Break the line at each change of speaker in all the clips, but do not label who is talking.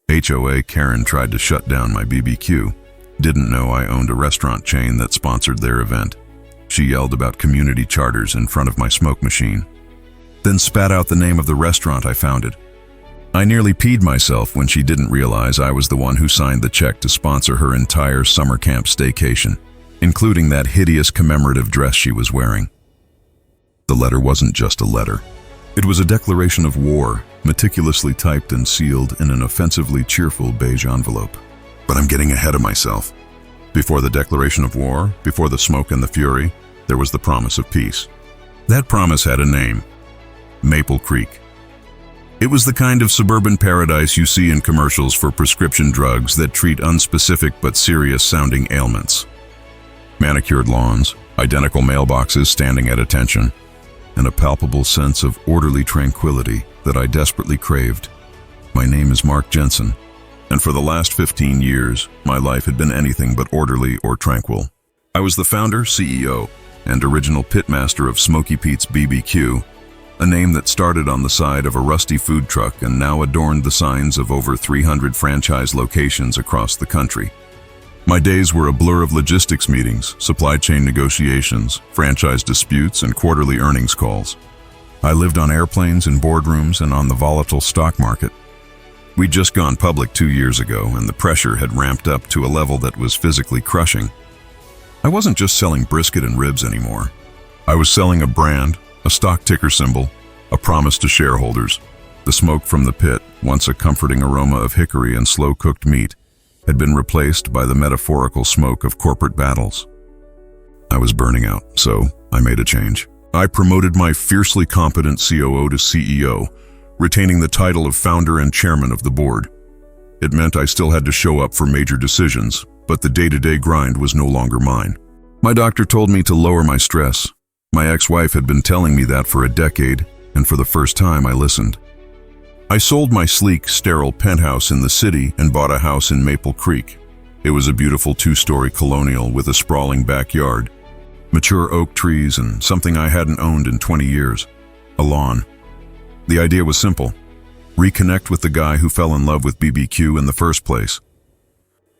HOA Karen tried to shut down my BBQ. Didn't know I owned a restaurant chain that sponsored their event. She yelled about community charters in front of my smoke machine, then spat out the name of the restaurant I founded. I nearly peed myself when she didn't realize I was the one who signed the check to sponsor her entire summer camp staycation, including that hideous commemorative dress she was wearing. The letter wasn't just a letter. It was a declaration of war, meticulously typed and sealed in an offensively cheerful beige envelope. But I'm getting ahead of myself. Before the declaration of war, before the smoke and the fury, there was the promise of peace. That promise had a name: Maple Creek. It was the kind of suburban paradise you see in commercials for prescription drugs that treat unspecific but serious-sounding ailments. Manicured lawns, identical mailboxes standing at attention, and a palpable sense of orderly tranquility that I desperately craved. My name is Mark Jensen, and for the last 15 years, my life had been anything but orderly or tranquil. I was the founder, CEO, and original pitmaster of Smoky Pete's BBQ, a name that started on the side of a rusty food truck and now adorned the signs of over 300 franchise locations across the country. My days were a blur of logistics meetings, supply chain negotiations, franchise disputes, and quarterly earnings calls. I lived on airplanes in boardrooms and on the volatile stock market. We'd just gone public 2 years ago, and the pressure had ramped up to a level that was physically crushing. I wasn't just selling brisket and ribs anymore. I was selling a brand, a stock ticker symbol, a promise to shareholders. The smoke from the pit, once a comforting aroma of hickory and slow-cooked meat, had been replaced by the metaphorical smoke of corporate battles. I was burning out, so I made a change. I promoted my fiercely competent COO to CEO, retaining the title of founder and chairman of the board. It meant I still had to show up for major decisions, but the day-to-day grind was no longer mine. My doctor told me to lower my stress. My ex-wife had been telling me that for a decade, and for the first time I listened. I sold my sleek, sterile penthouse in the city and bought a house in Maple Creek. It was a beautiful 2-story colonial with a sprawling backyard, mature oak trees, and something I hadn't owned in 20 years, a lawn. The idea was simple: reconnect with the guy who fell in love with BBQ in the first place.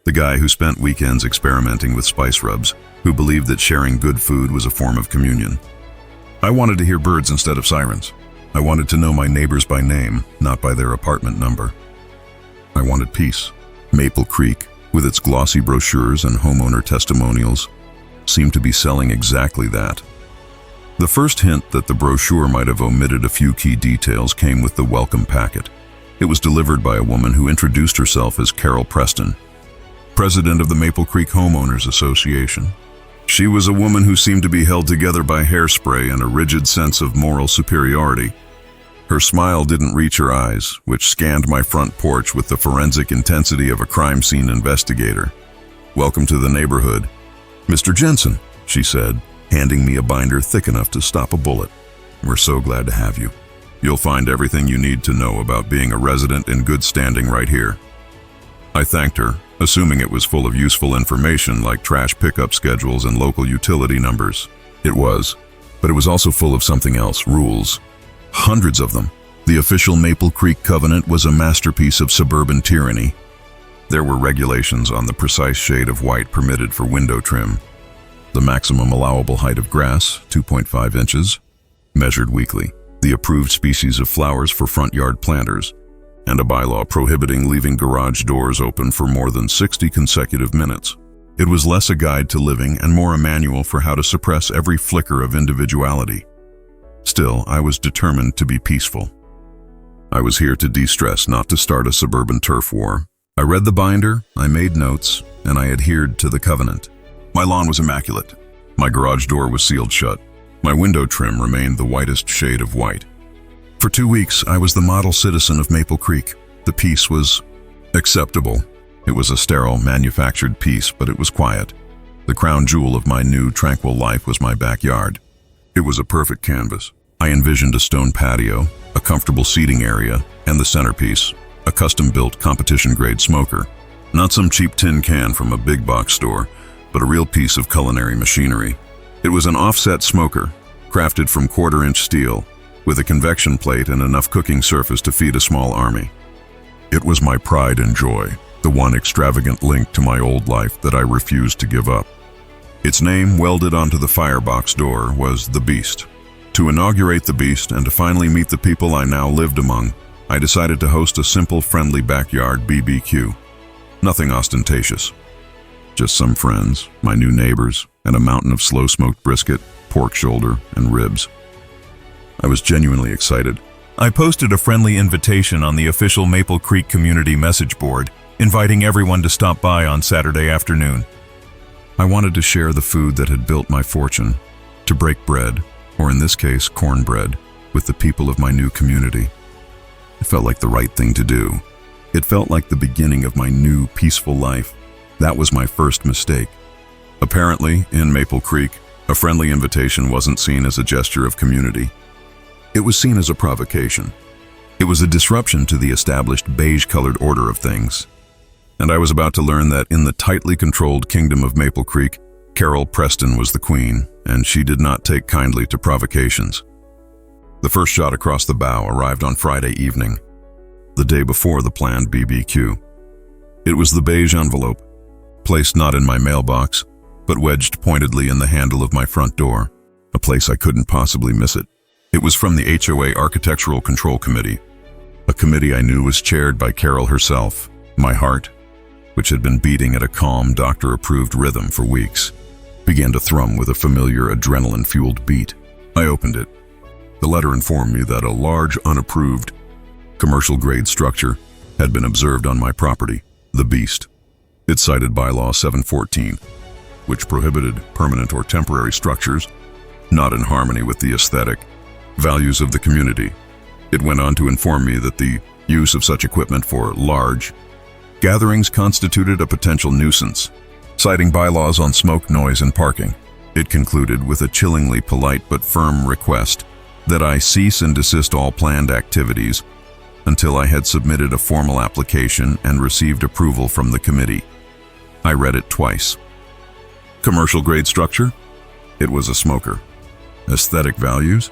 The guy who spent weekends experimenting with spice rubs, who believed that sharing good food was a form of communion. I wanted to hear birds instead of sirens. I wanted to know my neighbors by name, not by their apartment number. I wanted peace. Maple Creek, with its glossy brochures and homeowner testimonials, seemed to be selling exactly that. The first hint that the brochure might have omitted a few key details came with the welcome packet. It was delivered by a woman who introduced herself as Carol Preston, president of the Maple Creek Homeowners Association. She was a woman who seemed to be held together by hairspray and a rigid sense of moral superiority. Her smile didn't reach her eyes, which scanned my front porch with the forensic intensity of a crime scene investigator. "Welcome to the neighborhood, Mr. Jensen," she said, handing me a binder thick enough to stop a bullet. "We're so glad to have you. You'll find everything you need to know about being a resident in good standing right here." I thanked her, assuming it was full of useful information like trash pickup schedules and local utility numbers. It was, but it was also full of something else: rules. Hundreds of them. The official Maple Creek Covenant was a masterpiece of suburban tyranny. There were regulations on the precise shade of white permitted for window trim, the maximum allowable height of grass, 2.5 inches, measured weekly, the approved species of flowers for front yard planters, and a bylaw prohibiting leaving garage doors open for more than 60 consecutive minutes. It was less a guide to living and more a manual for how to suppress every flicker of individuality. Still, I was determined to be peaceful. I was here to de-stress, not to start a suburban turf war. I read the binder, I made notes, and I adhered to the covenant. My lawn was immaculate. My garage door was sealed shut. My window trim remained the whitest shade of white. For 2 weeks, I was the model citizen of Maple Creek. The peace was acceptable. It was a sterile, manufactured peace, but it was quiet. The crown jewel of my new, tranquil life was my backyard. It was a perfect canvas. I envisioned a stone patio, a comfortable seating area, and the centerpiece, a custom-built competition-grade smoker. Not some cheap tin can from a big box store, but a real piece of culinary machinery. It was an offset smoker, crafted from 1/4-inch steel, with a convection plate and enough cooking surface to feed a small army. It was my pride and joy, the one extravagant link to my old life that I refused to give up. Its name, welded onto the firebox door, was the Beast. To inaugurate the Beast and to finally meet the people I now lived among, I decided to host a simple, friendly backyard BBQ. Nothing ostentatious. Just some friends, my new neighbors, and a mountain of slow-smoked brisket, pork shoulder, and ribs. I was genuinely excited. I posted a friendly invitation on the official Maple Creek community message board, inviting everyone to stop by on Saturday afternoon. I wanted to share the food that had built my fortune, to break bread, or in this case, cornbread, with the people of my new community. It felt like the right thing to do. It felt like the beginning of my new, peaceful life. That was my first mistake. Apparently, in Maple Creek, a friendly invitation wasn't seen as a gesture of community. It was seen as a provocation. It was a disruption to the established beige-colored order of things. And I was about to learn that in the tightly controlled kingdom of Maple Creek, Carol Preston was the queen, and she did not take kindly to provocations. The first shot across the bow arrived on Friday evening, the day before the planned BBQ. It was the beige envelope, placed not in my mailbox, but wedged pointedly in the handle of my front door, a place I couldn't possibly miss it. It was from the HOA Architectural Control Committee, a committee I knew was chaired by Carol herself. My heart, which had been beating at a calm, doctor-approved rhythm for weeks, began to thrum with a familiar adrenaline-fueled beat. I opened it. The letter informed me that a large, unapproved, commercial-grade structure had been observed on my property, the Beast. It cited bylaw 714, which prohibited permanent or temporary structures not in harmony with the aesthetic values of the community. It went on to inform me that the use of such equipment for large gatherings constituted a potential nuisance, citing bylaws on smoke, noise, and parking. It concluded with a chillingly polite but firm request that I cease and desist all planned activities until I had submitted a formal application and received approval from the committee. I read it twice. Commercial grade structure? It was a smoker. Aesthetic values?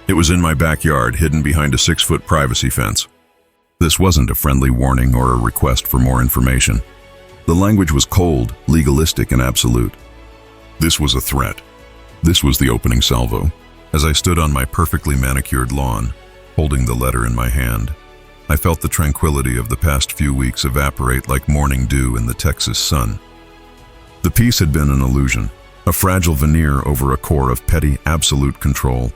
It was in my backyard, hidden behind a 6-foot privacy fence. This wasn't a friendly warning or a request for more information. The language was cold, legalistic, and absolute. This was a threat. This was the opening salvo. As I stood on my perfectly manicured lawn, holding the letter in my hand, I felt the tranquility of the past few weeks evaporate like morning dew in the Texas sun. The peace had been an illusion, a fragile veneer over a core of petty, absolute control.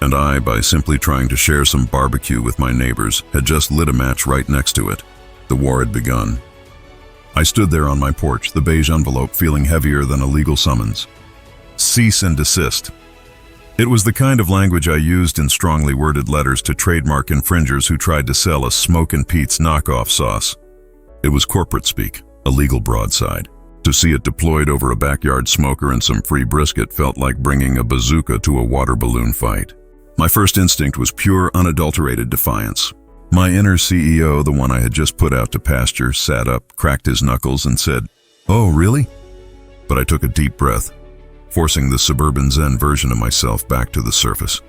And I, by simply trying to share some barbecue with my neighbors, had just lit a match right next to it. The war had begun. I stood there on my porch, the beige envelope feeling heavier than a legal summons. Cease and desist. It was the kind of language I used in strongly worded letters to trademark infringers who tried to sell a Smoky Pete's knockoff sauce. It was corporate speak, a legal broadside. To see it deployed over a backyard smoker and some free brisket felt like bringing a bazooka to a water balloon fight. My first instinct was pure, unadulterated defiance. My inner CEO, the one I had just put out to pasture, sat up, cracked his knuckles, and said, "Oh, really?" But I took a deep breath, forcing the suburban Zen version of myself back to the surface.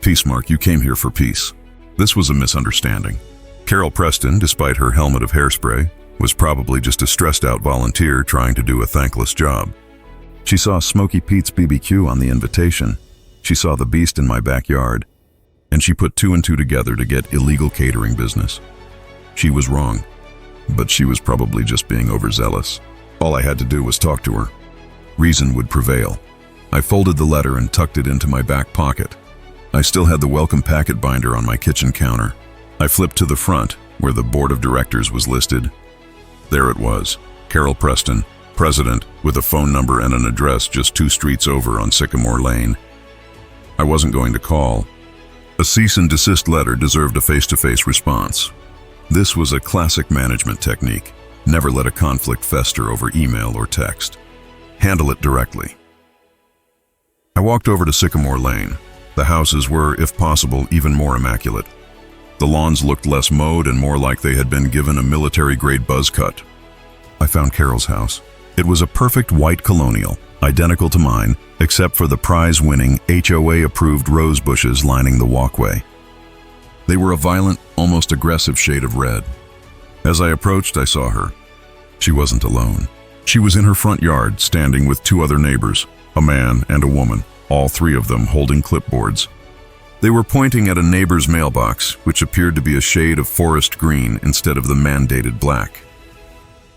"Peace, Mark, you came here for peace." This was a misunderstanding. Carol Preston, despite her helmet of hairspray, was probably just a stressed-out volunteer trying to do a thankless job. She saw Smoky Pete's BBQ on the invitation. She saw the Beast in my backyard, and she put 2 and 2 together to get illegal catering business. She was wrong, but she was probably just being overzealous. All I had to do was talk to her. Reason would prevail. I folded the letter and tucked it into my back pocket. I still had the welcome packet binder on my kitchen counter. I flipped to the front, where the board of directors was listed. There it was, Carol Preston, President, with a phone number and an address just 2 streets over on Sycamore Lane. I wasn't going to call. A cease and desist letter deserved a face-to-face response. This was a classic management technique. Never let a conflict fester over email or text. Handle it directly. I walked over to Sycamore Lane. The houses were, if possible, even more immaculate. The lawns looked less mowed and more like they had been given a military-grade buzz cut. I found Carol's house. It was a perfect white colonial, identical to mine, except for the prize-winning, HOA-approved rose bushes lining the walkway. They were a violent, almost aggressive shade of red. As I approached, I saw her. She wasn't alone. She was in her front yard, standing with two other neighbors, a man and a woman, all three of them holding clipboards. They were pointing at a neighbor's mailbox, which appeared to be a shade of forest green instead of the mandated black.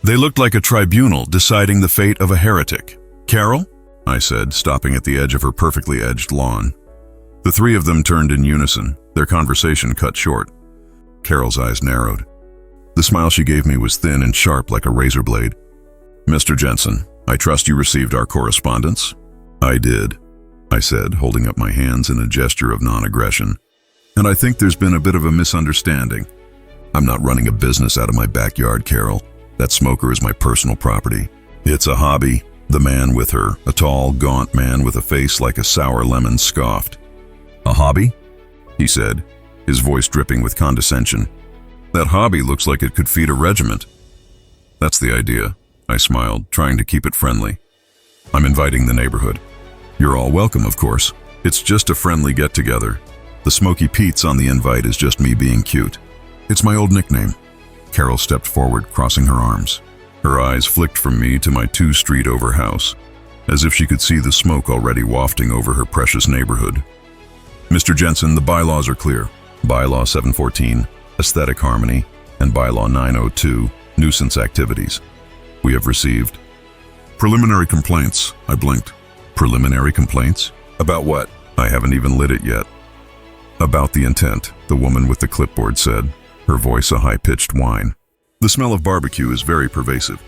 They looked like a tribunal deciding the fate of a heretic. "Carol?" I said, stopping at the edge of her perfectly edged lawn. The three of them turned in unison, their conversation cut short. Carol's eyes narrowed. The smile she gave me was thin and sharp like a razor blade. "Mr. Jensen, I trust you received our correspondence?" "I did," I said, holding up my hands in a gesture of non-aggression. "And I think there's been a bit of a misunderstanding. I'm not running a business out of my backyard, Carol. That smoker is my personal property. It's a hobby." The man with her, a tall, gaunt man with a face like a sour lemon, scoffed. "A hobby?" he said, his voice dripping with condescension. "That hobby looks like it could feed a regiment." "That's the idea," I smiled, trying to keep it friendly. "I'm inviting the neighborhood. You're all welcome, of course. It's just a friendly get-together. The Smoky Pete's on the invite is just me being cute. It's my old nickname." Carol stepped forward, crossing her arms. Her eyes flicked from me to my 2-street-over house, as if she could see the smoke already wafting over her precious neighborhood. "Mr. Jensen, the bylaws are clear. Bylaw 714, Aesthetic Harmony, and Bylaw 902, Nuisance Activities. We have received preliminary complaints." I blinked. "Preliminary complaints? About what?" "I haven't even lit it yet." "About the intent," the woman with the clipboard said, her voice a high-pitched whine. "The smell of barbecue is very pervasive.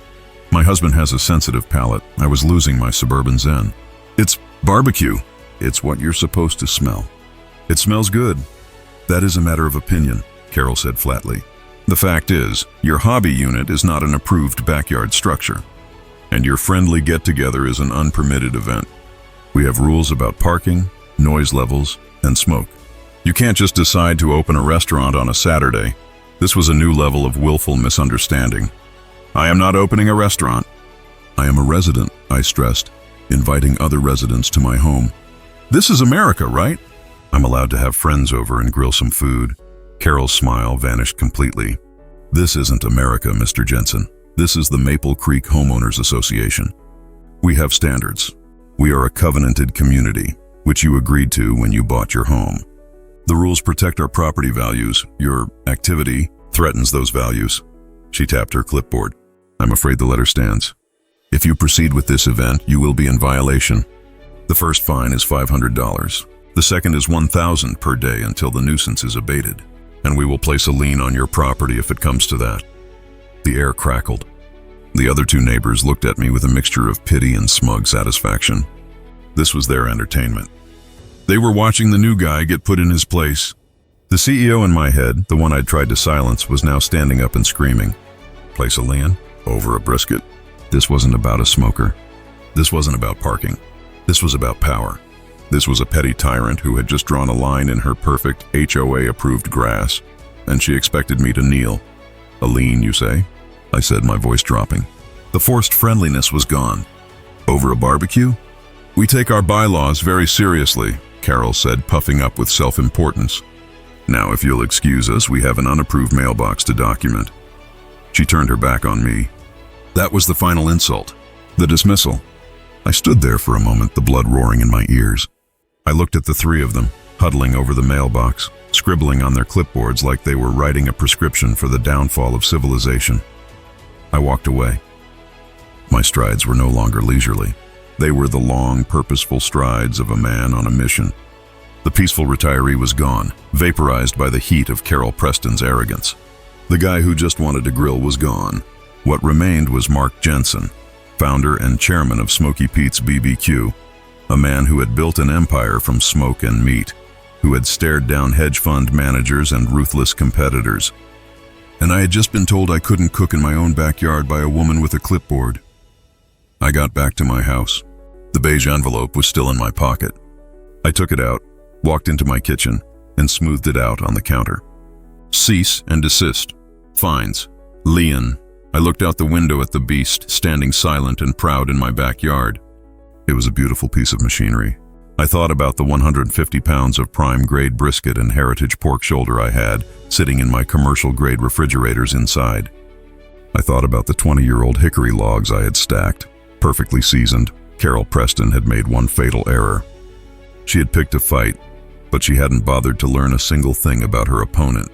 My husband has a sensitive palate. I was losing my suburban zen." "It's barbecue. It's what you're supposed to smell. It smells good." "That is a matter of opinion," Carol said flatly. "The fact is, your hobby unit is not an approved backyard structure, and your friendly get-together is an unpermitted event. We have rules about parking, noise levels, and smoke. You can't just decide to open a restaurant on a Saturday." This was a new level of willful misunderstanding. "I am not opening a restaurant." "I am a resident," I stressed, "inviting other residents to my home." "This is America, right?" "I'm allowed to have friends over and grill some food." Carol's smile vanished completely. "This isn't America, Mr. Jensen. This is the Maple Creek Homeowners Association. We have standards. We are a covenanted community, which you agreed to when you bought your home. The rules protect our property values. Your activity threatens those values." She tapped her clipboard. "I'm afraid the letter stands. If you proceed with this event, you will be in violation. The first fine is $500. The second is $1,000 per day until the nuisance is abated, and we will place a lien on your property if it comes to that." The air crackled. The other two neighbors looked at me with a mixture of pity and smug satisfaction. This was their entertainment. They were watching the new guy get put in his place. The CEO in my head, the one I'd tried to silence, was now standing up and screaming. Place a lien? Over a brisket? This wasn't about a smoker. This wasn't about parking. This was about power. This was a petty tyrant who had just drawn a line in her perfect HOA-approved grass, and she expected me to kneel. "A lien, you say?" I said, my voice dropping. The forced friendliness was gone. "Over a barbecue?" "We take our bylaws very seriously," Carol said, puffing up with self-importance. "Now, if you'll excuse us, we have an unapproved mailbox to document." She turned her back on me. That was the final insult, the dismissal. I stood there for a moment, the blood roaring in my ears. I looked at the three of them, huddling over the mailbox, scribbling on their clipboards like they were writing a prescription for the downfall of civilization. I walked away. My strides were no longer leisurely. They were the long, purposeful strides of a man on a mission. The peaceful retiree was gone, vaporized by the heat of Carol Preston's arrogance. The guy who just wanted to grill was gone. What remained was Mark Jensen, founder and chairman of Smoky Pete's BBQ, a man who had built an empire from smoke and meat, who had stared down hedge fund managers and ruthless competitors. And I had just been told I couldn't cook in my own backyard by a woman with a clipboard. I got back to my house. The beige envelope was still in my pocket. I took it out, walked into my kitchen, and smoothed it out on the counter. Cease and desist. Fines. Lien. I looked out the window at the beast, standing silent and proud in my backyard. It was a beautiful piece of machinery. I thought about the 150 pounds of prime-grade brisket and heritage pork shoulder I had, sitting in my commercial-grade refrigerators inside. I thought about the 20-year-old hickory logs I had stacked, perfectly seasoned. Carol Preston had made one fatal error. She had picked a fight, but she hadn't bothered to learn a single thing about her opponent.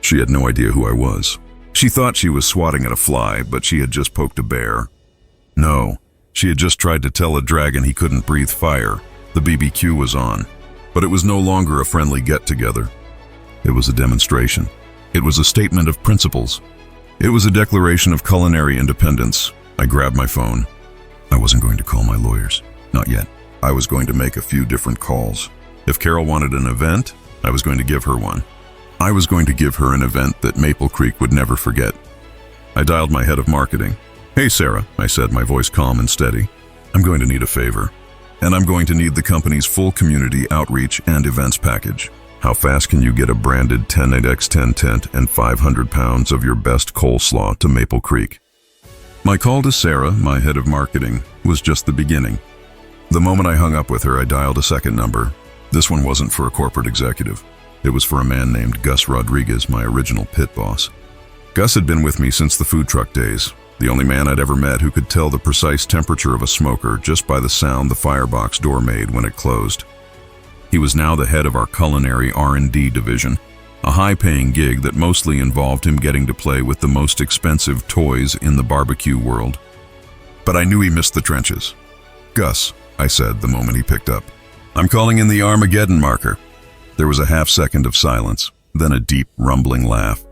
She had no idea who I was. She thought she was swatting at a fly, but she had just poked a bear. No, she had just tried to tell a dragon he couldn't breathe fire. The BBQ was on, but it was no longer a friendly get-together. It was a demonstration. It was a statement of principles. It was a declaration of culinary independence. I grabbed my phone. I wasn't going to call my lawyers. Not yet. I was going to make a few different calls. If Carol wanted an event, I was going to give her one. I was going to give her an event that Maple Creek would never forget. I dialed my head of marketing. "Hey, Sarah," I said, my voice calm and steady. "I'm going to need a favor, and I'm going to need the company's full community outreach and events package. How fast can you get a branded 10x10 tent and 500 pounds of your best coleslaw to Maple Creek?" My call to Sarah, my head of marketing, was just the beginning. The moment I hung up with her, I dialed a second number. This one wasn't for a corporate executive. It was for a man named Gus Rodriguez, my original pit boss. Gus had been with me since the food truck days, the only man I'd ever met who could tell the precise temperature of a smoker just by the sound the firebox door made when it closed. He was now the head of our culinary R&D division, a high-paying gig that mostly involved him getting to play with the most expensive toys in the barbecue world. But I knew he missed the trenches. "Gus," I said the moment he picked up, "I'm calling in the Armageddon marker." There was a half-second of silence, then a deep, rumbling laugh.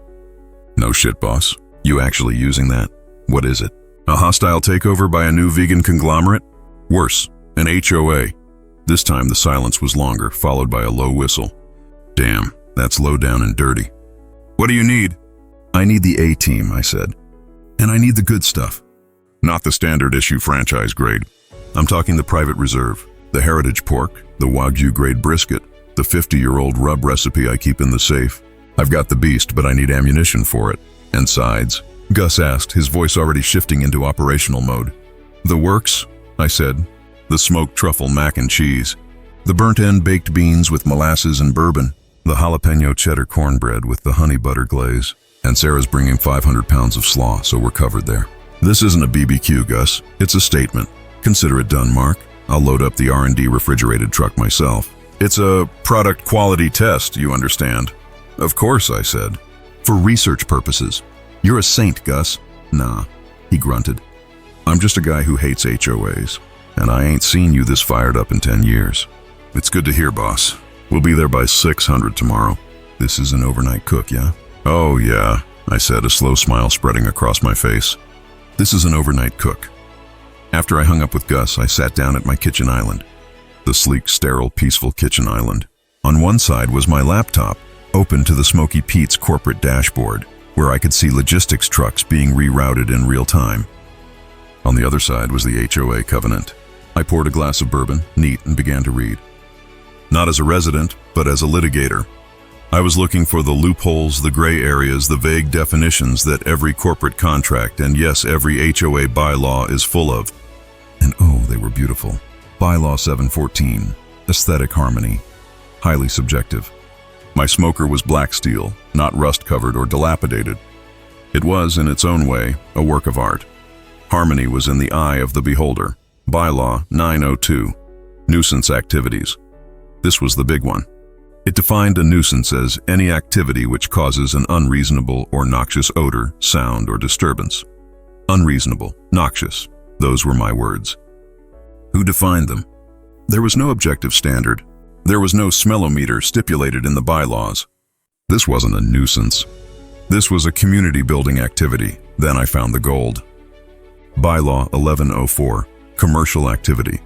"No shit, boss. You actually using that? What is it? A hostile takeover by a new vegan conglomerate? Worse, an HOA." This time the silence was longer, followed by a low whistle. "Damn, that's low down and dirty. What do you need?" "I need the A-team," I said. "And I need the good stuff. Not the standard issue franchise grade. I'm talking the private reserve, the heritage pork, the Wagyu grade brisket, the 50-year-old rub recipe I keep in the safe. I've got the beast, but I need ammunition for it. And sides." Gus asked, his voice already shifting into operational mode. "The works?" I said. "The smoked truffle mac and cheese, the burnt-end baked beans with molasses and bourbon, the jalapeno cheddar cornbread with the honey butter glaze, and Sarah's bringing 500 pounds of slaw, so we're covered there." "This isn't a BBQ, Gus. It's a statement. Consider it done, Mark. I'll load up the R&D refrigerated truck myself. It's a product quality test, you understand." "Of course," I said. "For research purposes. You're a saint, Gus." "Nah," he grunted. "I'm just a guy who hates HOAs, and I ain't seen you this fired up in 10 years. It's good to hear, boss. We'll be there by 600 tomorrow. This is an overnight cook, yeah?" "Oh, yeah," I said, a slow smile spreading across my face. "This is an overnight cook." After I hung up with Gus, I sat down at my kitchen island. The sleek, sterile, peaceful kitchen island. On one side was my laptop, open to the Smoky Pete's corporate dashboard, where I could see logistics trucks being rerouted in real time. On the other side was the HOA covenant. I poured a glass of bourbon, neat, and began to read. Not as a resident, but as a litigator. I was looking for the loopholes, the gray areas, the vague definitions that every corporate contract, and yes, every HOA bylaw is full of. And oh, they were beautiful. Bylaw 714, aesthetic harmony, highly subjective. My smoker was black steel, not rust-covered or dilapidated. It was, in its own way, a work of art. Harmony was in the eye of the beholder. Bylaw 902, nuisance activities. This was the big one. It defined a nuisance as any activity which causes an unreasonable or noxious odor, sound, or disturbance. Unreasonable, noxious, those were my words. Who defined them? There was no objective standard. There was no smellometer stipulated in the bylaws. This wasn't a nuisance. This was a community-building activity. Then I found the gold. Bylaw 1104, commercial activity.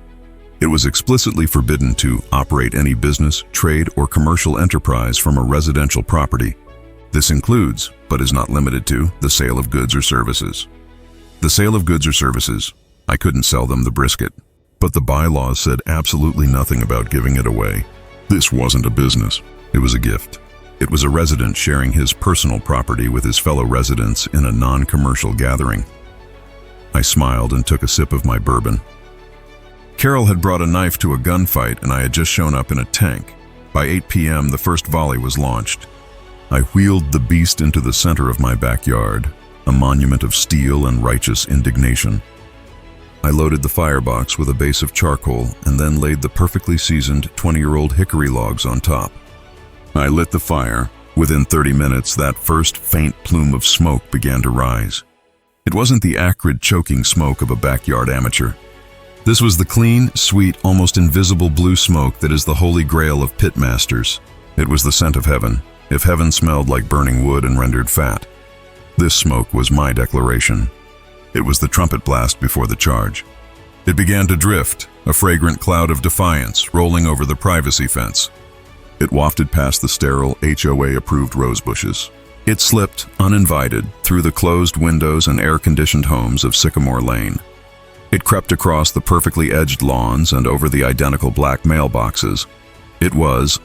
It was explicitly forbidden to operate any business, trade, or commercial enterprise from a residential property. This includes, but is not limited to, the sale of goods or services. The sale of goods or services, I couldn't sell them the brisket. But the bylaws said absolutely nothing about giving it away. This wasn't a business. It was a gift. It was a resident sharing his personal property with his fellow residents in a non-commercial gathering. I smiled and took a sip of my bourbon. Carol had brought a knife to a gunfight, and I had just shown up in a tank. By 8 p.m., the first volley was launched. I wheeled the beast into the center of my backyard. a monument of steel and righteous indignation. I loaded the firebox with a base of charcoal and then laid the perfectly seasoned 20-year-old hickory logs on top. I lit the fire. Within 30 minutes, that first faint plume of smoke began to rise. It wasn't the acrid, choking smoke of a backyard amateur. This was the clean, sweet, almost invisible blue smoke that is the holy grail of pit masters. It was the scent of heaven, if heaven smelled like burning wood and rendered fat. This smoke was my declaration. It was the trumpet blast before the charge. It began to drift, a fragrant cloud of defiance rolling over the privacy fence. It wafted past the sterile HOA-approved rose bushes. It slipped, uninvited, through the closed windows and air-conditioned homes of Sycamore Lane. It crept across the perfectly edged lawns and over the identical black mailboxes. It was,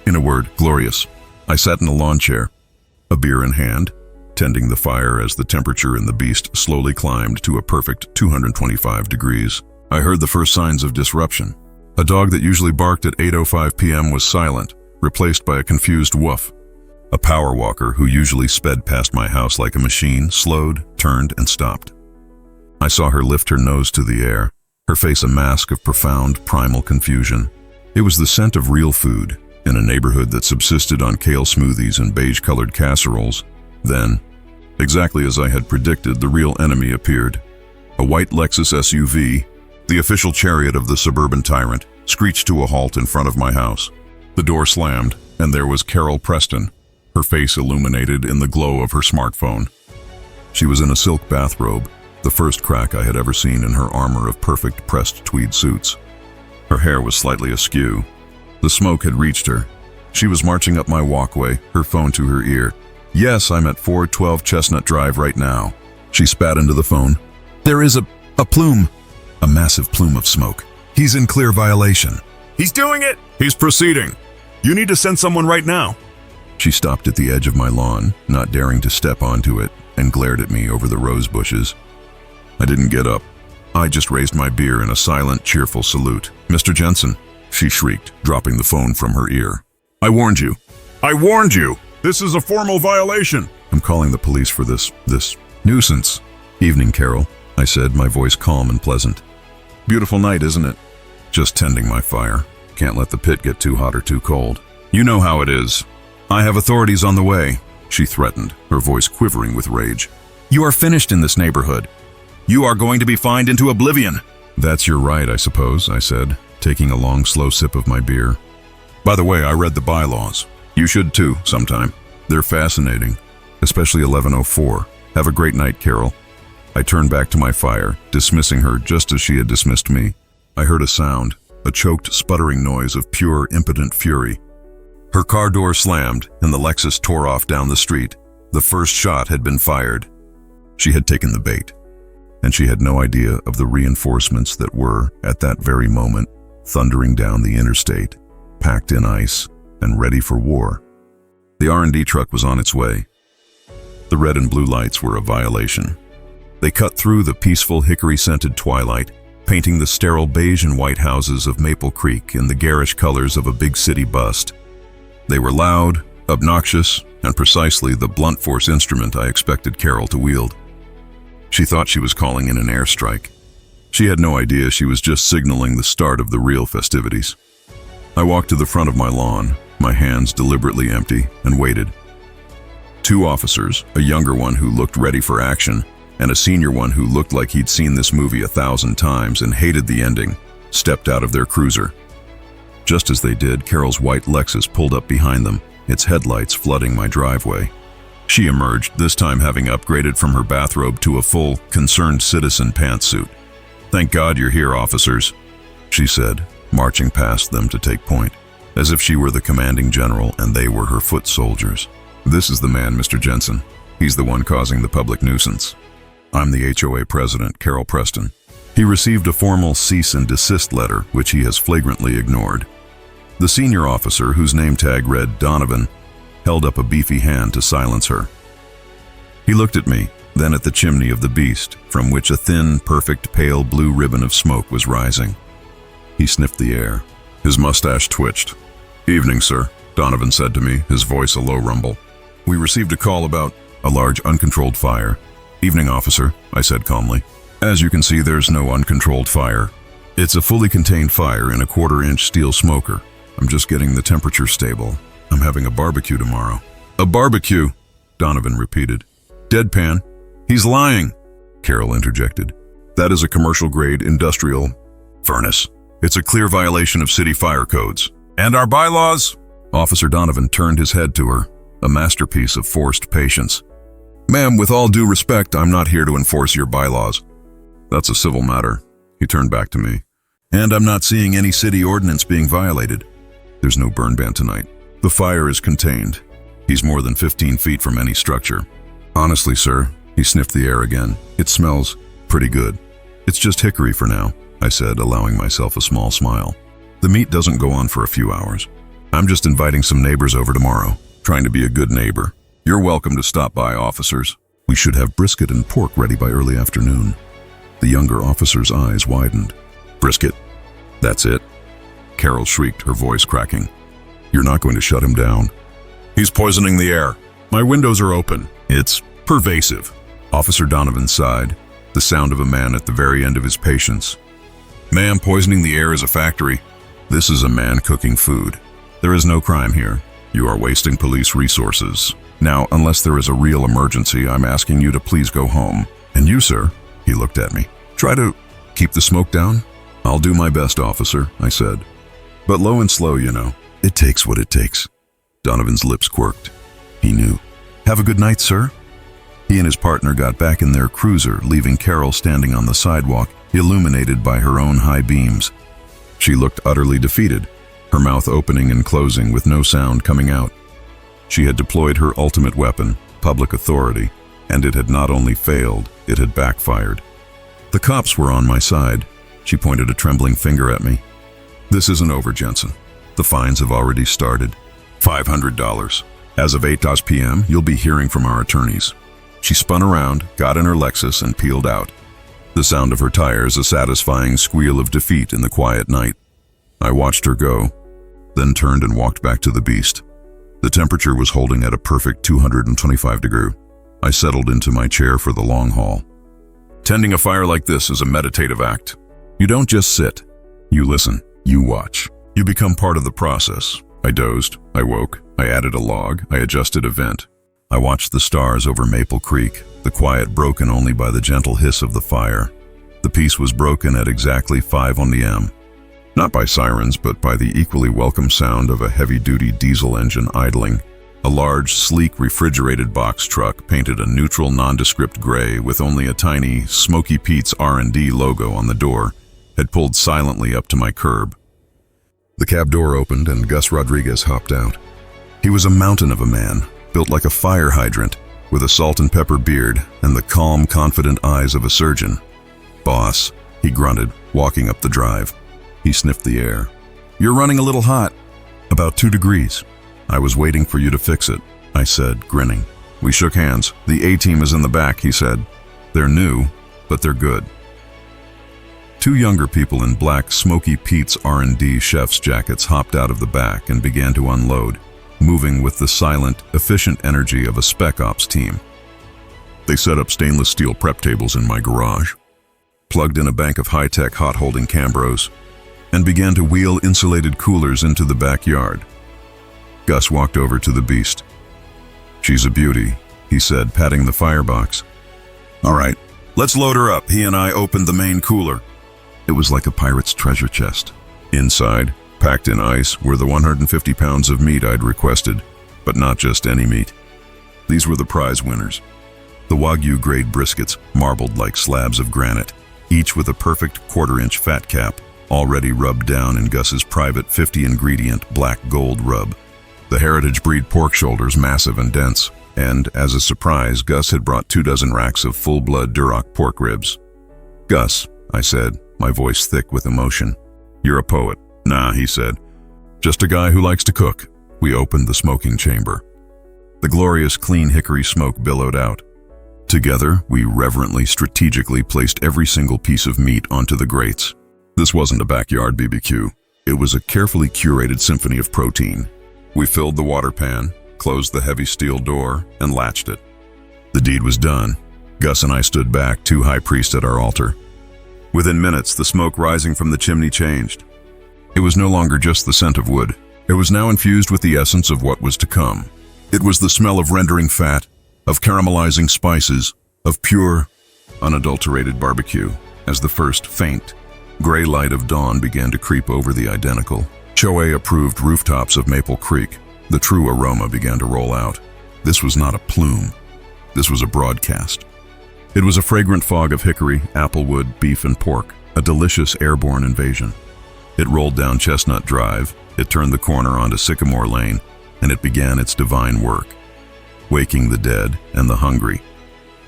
in a word, glorious. I sat in a lawn chair, a beer in hand, tending the fire as the temperature in the beast slowly climbed to a perfect 225 degrees. I heard the first signs of disruption. A dog that usually barked at 8:05 p.m. was silent, replaced by a confused woof. A power walker who usually sped past my house like a machine slowed, turned, and stopped. I saw her lift her nose to the air, her face a mask of profound, primal confusion. It was the scent of real food, in a neighborhood that subsisted on kale smoothies and beige-colored casseroles. Then, exactly as I had predicted, the real enemy appeared. A white Lexus SUV, the official chariot of the suburban tyrant, screeched to a halt in front of my house. The door slammed, and there was Carol Preston, her face illuminated in the glow of her smartphone. She was in a silk bathrobe, the first crack I had ever seen in her armor of perfect pressed tweed suits. Her hair was slightly askew. The smoke had reached her. She was marching up my walkway, her phone to her ear. "Yes, I'm at 412 Chestnut Drive right now." She spat into the phone. "There is a plume." A massive plume of smoke. "He's in clear violation."
"He's doing it! He's proceeding! You need to send someone right now!"
She stopped at the edge of my lawn, not daring to step onto it, and glared at me over the rose bushes. I didn't get up. I just raised my beer in a silent, cheerful salute. "Mr. Jensen," she shrieked, dropping the phone from her ear.
"I warned you! I warned you! This is a formal violation!"
"I'm calling the police for this nuisance." "Evening, Carol," I said, my voice calm and pleasant. "Beautiful night, isn't it?" "Just tending my fire. Can't let the pit get too hot or too cold." "You know how it is. I have authorities on the way," she threatened, her voice quivering with rage. "You are finished in this neighborhood. You are going to be fined into oblivion." "That's your right, I suppose," I said, taking a long, slow sip of my beer. "By the way, I read the bylaws. You should too, sometime. They're fascinating, especially 1104. Have a great night, Carol." I turned back to my fire, dismissing her just as she had dismissed me. I heard a sound, a choked, sputtering noise of pure, impotent fury. Her car door slammed, and the Lexus tore off down the street. The first shot had been fired. She had taken the bait, and she had no idea of the reinforcements that were, at that very moment, thundering down the interstate, packed in ice and ready for war. The R&D truck was on its way. The red and blue lights were a violation. They cut through the peaceful hickory-scented twilight, painting the sterile beige and white houses of Maple Creek in the garish colors of a big city bust. They were loud, obnoxious, and precisely the blunt force instrument I expected Carol to wield. She thought she was calling in an airstrike. She had no idea she was just signaling the start of the real festivities. I walked to the front of my lawn, my hands deliberately empty, and waited. Two officers, a younger one who looked ready for action, and a senior one who looked like he'd seen this movie 1,000 times and hated the ending, stepped out of their cruiser. Just as they did, Carol's white Lexus pulled up behind them, its headlights flooding my driveway. She emerged, this time having upgraded from her bathrobe to a full, concerned citizen pantsuit. "Thank God you're here, officers," she said, marching past them to take point, as if she were the commanding general and they were her foot soldiers. "This is the man, Mr. Jensen. He's the one causing the public nuisance. I'm the HOA President, Carol Preston." He received a formal cease and desist letter, which he has flagrantly ignored. The senior officer, whose name tag read Donovan, held up a beefy hand to silence her. He looked at me, then at the chimney of the beast, from which a thin, perfect, pale blue ribbon of smoke was rising. He sniffed the air. His mustache twitched. "Evening, sir," Donovan said to me, his voice a low rumble. "We received a call about a large, uncontrolled fire. "Evening, officer," I said calmly. "As you can see, there's no uncontrolled fire. It's a fully contained fire in a 1/4-inch steel smoker. I'm just getting the temperature stable. I'm having a barbecue tomorrow." "A barbecue," Donovan repeated. "Deadpan. He's lying," Carol interjected. "That is a commercial-grade industrial furnace. It's a clear violation of city fire codes. And our bylaws?" Officer Donovan turned his head to her, a masterpiece of forced patience. "Ma'am, with all due respect, I'm not here to enforce your bylaws. That's a civil matter." He turned back to me. "And I'm not seeing any city ordinance being violated. There's no burn ban tonight. The fire is contained. He's more than 15 feet from any structure. Honestly, sir," he sniffed the air again, "it smells pretty good. It's just hickory for now," I said, allowing myself a small smile. "The meat doesn't go on for a few hours. I'm just inviting some neighbors over tomorrow, trying to be a good neighbor. You're welcome to stop by, officers. We should have brisket and pork ready by early afternoon." The younger officer's eyes widened. "Brisket? That's it?" Carol shrieked, her voice cracking. "You're not going to shut him down?" "He's poisoning the air. My windows are open. It's pervasive." Officer Donovan sighed, the sound of a man at the very end of his patience. "Ma'am, poisoning the air is a factory. This is a man cooking food. There is no crime here. You are wasting police resources. Now, unless there is a real emergency, I'm asking you to please go home. And you, sir," he looked at me, "try to keep the smoke down." "I'll do my best, officer," I said. "But low and slow, you know. It takes what it takes." Donovan's lips quirked. He knew. "Have a good night, sir." He and his partner got back in their cruiser, leaving Carol standing on the sidewalk, illuminated by her own high beams. She looked utterly defeated, her mouth opening and closing with no sound coming out. She had deployed her ultimate weapon, public authority, and it had not only failed, it had backfired. "The cops were on my side." She pointed a trembling finger at me. "This isn't over, Jensen. The fines have already started. $500. As of 8 p.m., you'll be hearing from our attorneys." She spun around, got in her Lexus, and peeled out. The sound of her tires a satisfying squeal of defeat in the quiet night. I watched her go, then turned and walked back to the beast. The temperature was holding at a perfect 225 degrees. I settled into my chair for the long haul. Tending a fire like this is a meditative act. You don't just sit. You listen. You watch. You become part of the process. I dozed. I woke. I added a log. I adjusted a vent. I watched the stars over Maple Creek, the quiet broken only by the gentle hiss of the fire. The peace was broken at exactly 5 on the M. Not by sirens, but by the equally welcome sound of a heavy-duty diesel engine idling. A large, sleek, refrigerated box truck painted a neutral, nondescript gray with only a tiny Smoky Pete's R&D logo on the door had pulled silently up to my curb. The cab door opened and Gus Rodriguez hopped out. He was a mountain of a man, built like a fire hydrant, with a salt and pepper beard and the calm, confident eyes of a surgeon. "Boss," he grunted, walking up the drive. He sniffed the air. "You're running a little hot." "About 2 degrees. I was waiting for you to fix it," I said, grinning. We shook hands. "The A-team is in the back," he said. "They're new, but they're good." 2 younger people in black Smoky Pete's R&D chef's jackets hopped out of the back and began to unload, moving with the silent, efficient energy of a spec ops team. They set up stainless steel prep tables in my garage, plugged in a bank of high-tech hot-holding Cambros, and began to wheel insulated coolers into the backyard. Gus walked over to the beast. "She's a beauty," he said, patting the firebox. "All right, let's load her up." He and I opened the main cooler. It was like a pirate's treasure chest. Inside, packed in ice, were the 150 pounds of meat I'd requested, but not just any meat. These were the prize winners. The Wagyu grade briskets, marbled like slabs of granite, each with a perfect 1/4-inch fat cap, already rubbed down in Gus's private 50-ingredient black gold rub. The heritage breed pork shoulders, massive and dense, and, as a surprise, Gus had brought 24 racks of full-blood Duroc pork ribs. "Gus," I said, my voice thick with emotion. "You're a poet." "Nah," he said. "Just a guy who likes to cook." We opened the smoking chamber. The glorious clean hickory smoke billowed out. Together, we reverently, strategically placed every single piece of meat onto the grates. This wasn't a backyard BBQ. It was a carefully curated symphony of protein. We filled the water pan, closed the heavy steel door, and latched it. The deed was done. Gus and I stood back, two high priests at our altar. Within minutes, the smoke rising from the chimney changed. It was no longer just the scent of wood. It was now infused with the essence of what was to come. It was the smell of rendering fat, of caramelizing spices, of pure, unadulterated barbecue, as the first faint, gray light of dawn began to creep over the identical HOA-approved rooftops of Maple Creek. The true aroma began to roll out. This was not a plume. This was a broadcast. It was a fragrant fog of hickory, applewood, beef, and pork, a delicious airborne invasion. It rolled down Chestnut Drive, it turned the corner onto Sycamore Lane, and it began its divine work, waking the dead and the hungry.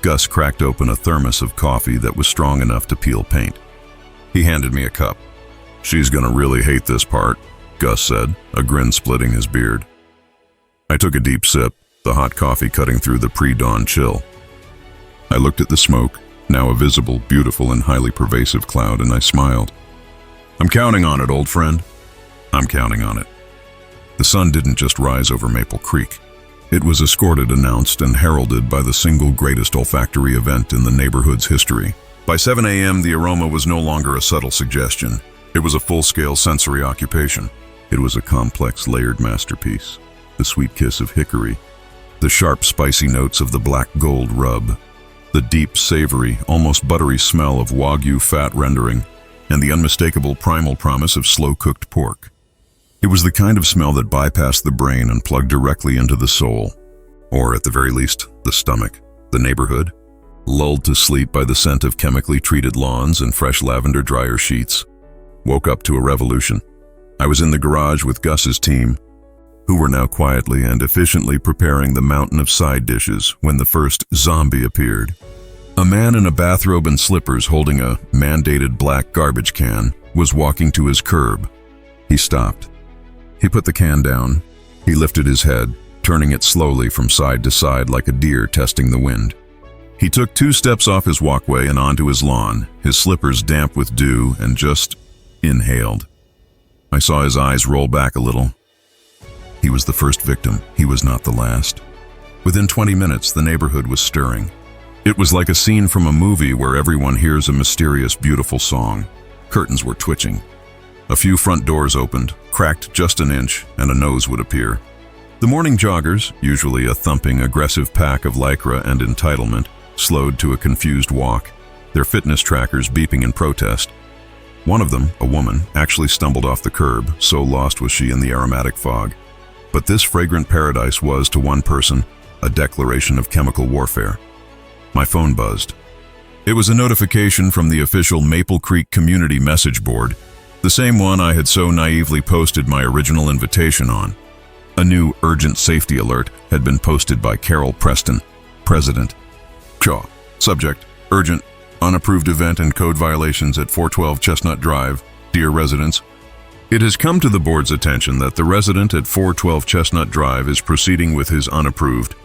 Gus cracked open a thermos of coffee that was strong enough to peel paint. He handed me a cup. "She's gonna really hate this part," Gus said, a grin splitting his beard. I took a deep sip, the hot coffee cutting through the pre-dawn chill. I looked at the smoke, now a visible, beautiful, and highly pervasive cloud, and I smiled. "I'm counting on it, old friend. I'm counting on it." The sun didn't just rise over Maple Creek. It was escorted, announced, and heralded by the single greatest olfactory event in the neighborhood's history. By 7 a.m., the aroma was no longer a subtle suggestion. It was a full-scale sensory occupation. It was a complex, layered masterpiece. The sweet kiss of hickory, the sharp, spicy notes of the black gold rub, the deep, savory, almost buttery smell of Wagyu fat rendering, and the unmistakable primal promise of slow-cooked pork. It was the kind of smell that bypassed the brain and plugged directly into the soul, or at the very least, the stomach. The neighborhood, lulled to sleep by the scent of chemically treated lawns and fresh lavender dryer sheets, woke up to a revolution. I was in the garage with Gus's team, who were now quietly and efficiently preparing the mountain of side dishes when the first zombie appeared. A man in a bathrobe and slippers holding a mandated black garbage can was walking to his curb. He stopped. He put the can down. He lifted his head, turning it slowly from side to side like a deer testing the wind. He took 2 steps off his walkway and onto his lawn, his slippers damp with dew, and just inhaled. I saw his eyes roll back a little. He was the first victim. He was not the last. Within 20 minutes, the neighborhood was stirring. It was like a scene from a movie where everyone hears a mysterious, beautiful song. Curtains were twitching. A few front doors opened, cracked just an inch, and a nose would appear. The morning joggers, usually a thumping, aggressive pack of lycra and entitlement, slowed to a confused walk, their fitness trackers beeping in protest. One of them, a woman, actually stumbled off the curb, so lost was she in the aromatic fog. But this fragrant paradise was, to one person, a declaration of chemical warfare. My phone buzzed. It was a notification from the official Maple Creek community message board, the same one I had so naively posted my original invitation on. A new urgent safety alert had been posted by Carol Preston, President. Shaw. Subject: urgent, unapproved event and code violations at 412 Chestnut Drive. Dear residents, it has come to the board's attention that the resident at 412 Chestnut Drive is proceeding with his unapproved,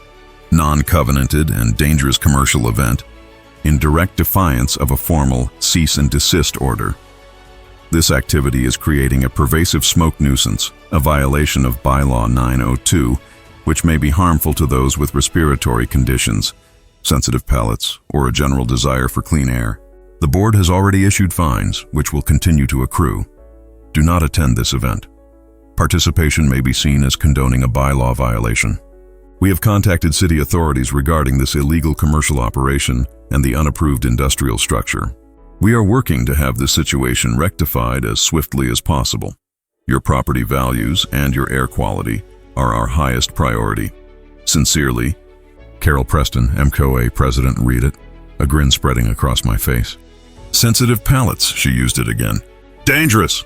non-covenanted, and dangerous commercial event in direct defiance of a formal cease and desist order. This activity is creating a pervasive smoke nuisance, a violation of Bylaw 902, which may be harmful to those with respiratory conditions, sensitive palates, or a general desire for clean air. The board has already issued fines, which will continue to accrue. Do not attend this event. Participation may be seen as condoning a bylaw violation. We have contacted city authorities regarding this illegal commercial operation and the unapproved industrial structure. We are working to have this situation rectified as swiftly as possible. Your property values and your air quality are our highest priority. Sincerely, Carol Preston, HOA President. Read it, a grin spreading across my face. Sensitive palates, she used it again. Dangerous!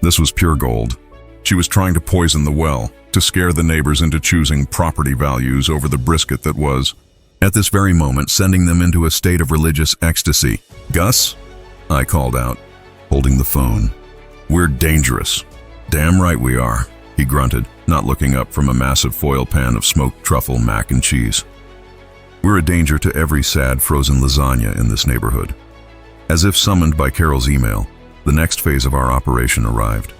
This was pure gold. She was trying to poison the well, to scare the neighbors into choosing property values over the brisket that was, at this very moment, sending them into a state of religious ecstasy. Gus? I called out, holding the phone. We're dangerous. Damn right we are, he grunted, not looking up from a massive foil pan of smoked truffle mac and cheese. We're a danger to every sad frozen lasagna in this neighborhood. As if summoned by Carol's email, the next phase of our operation arrived.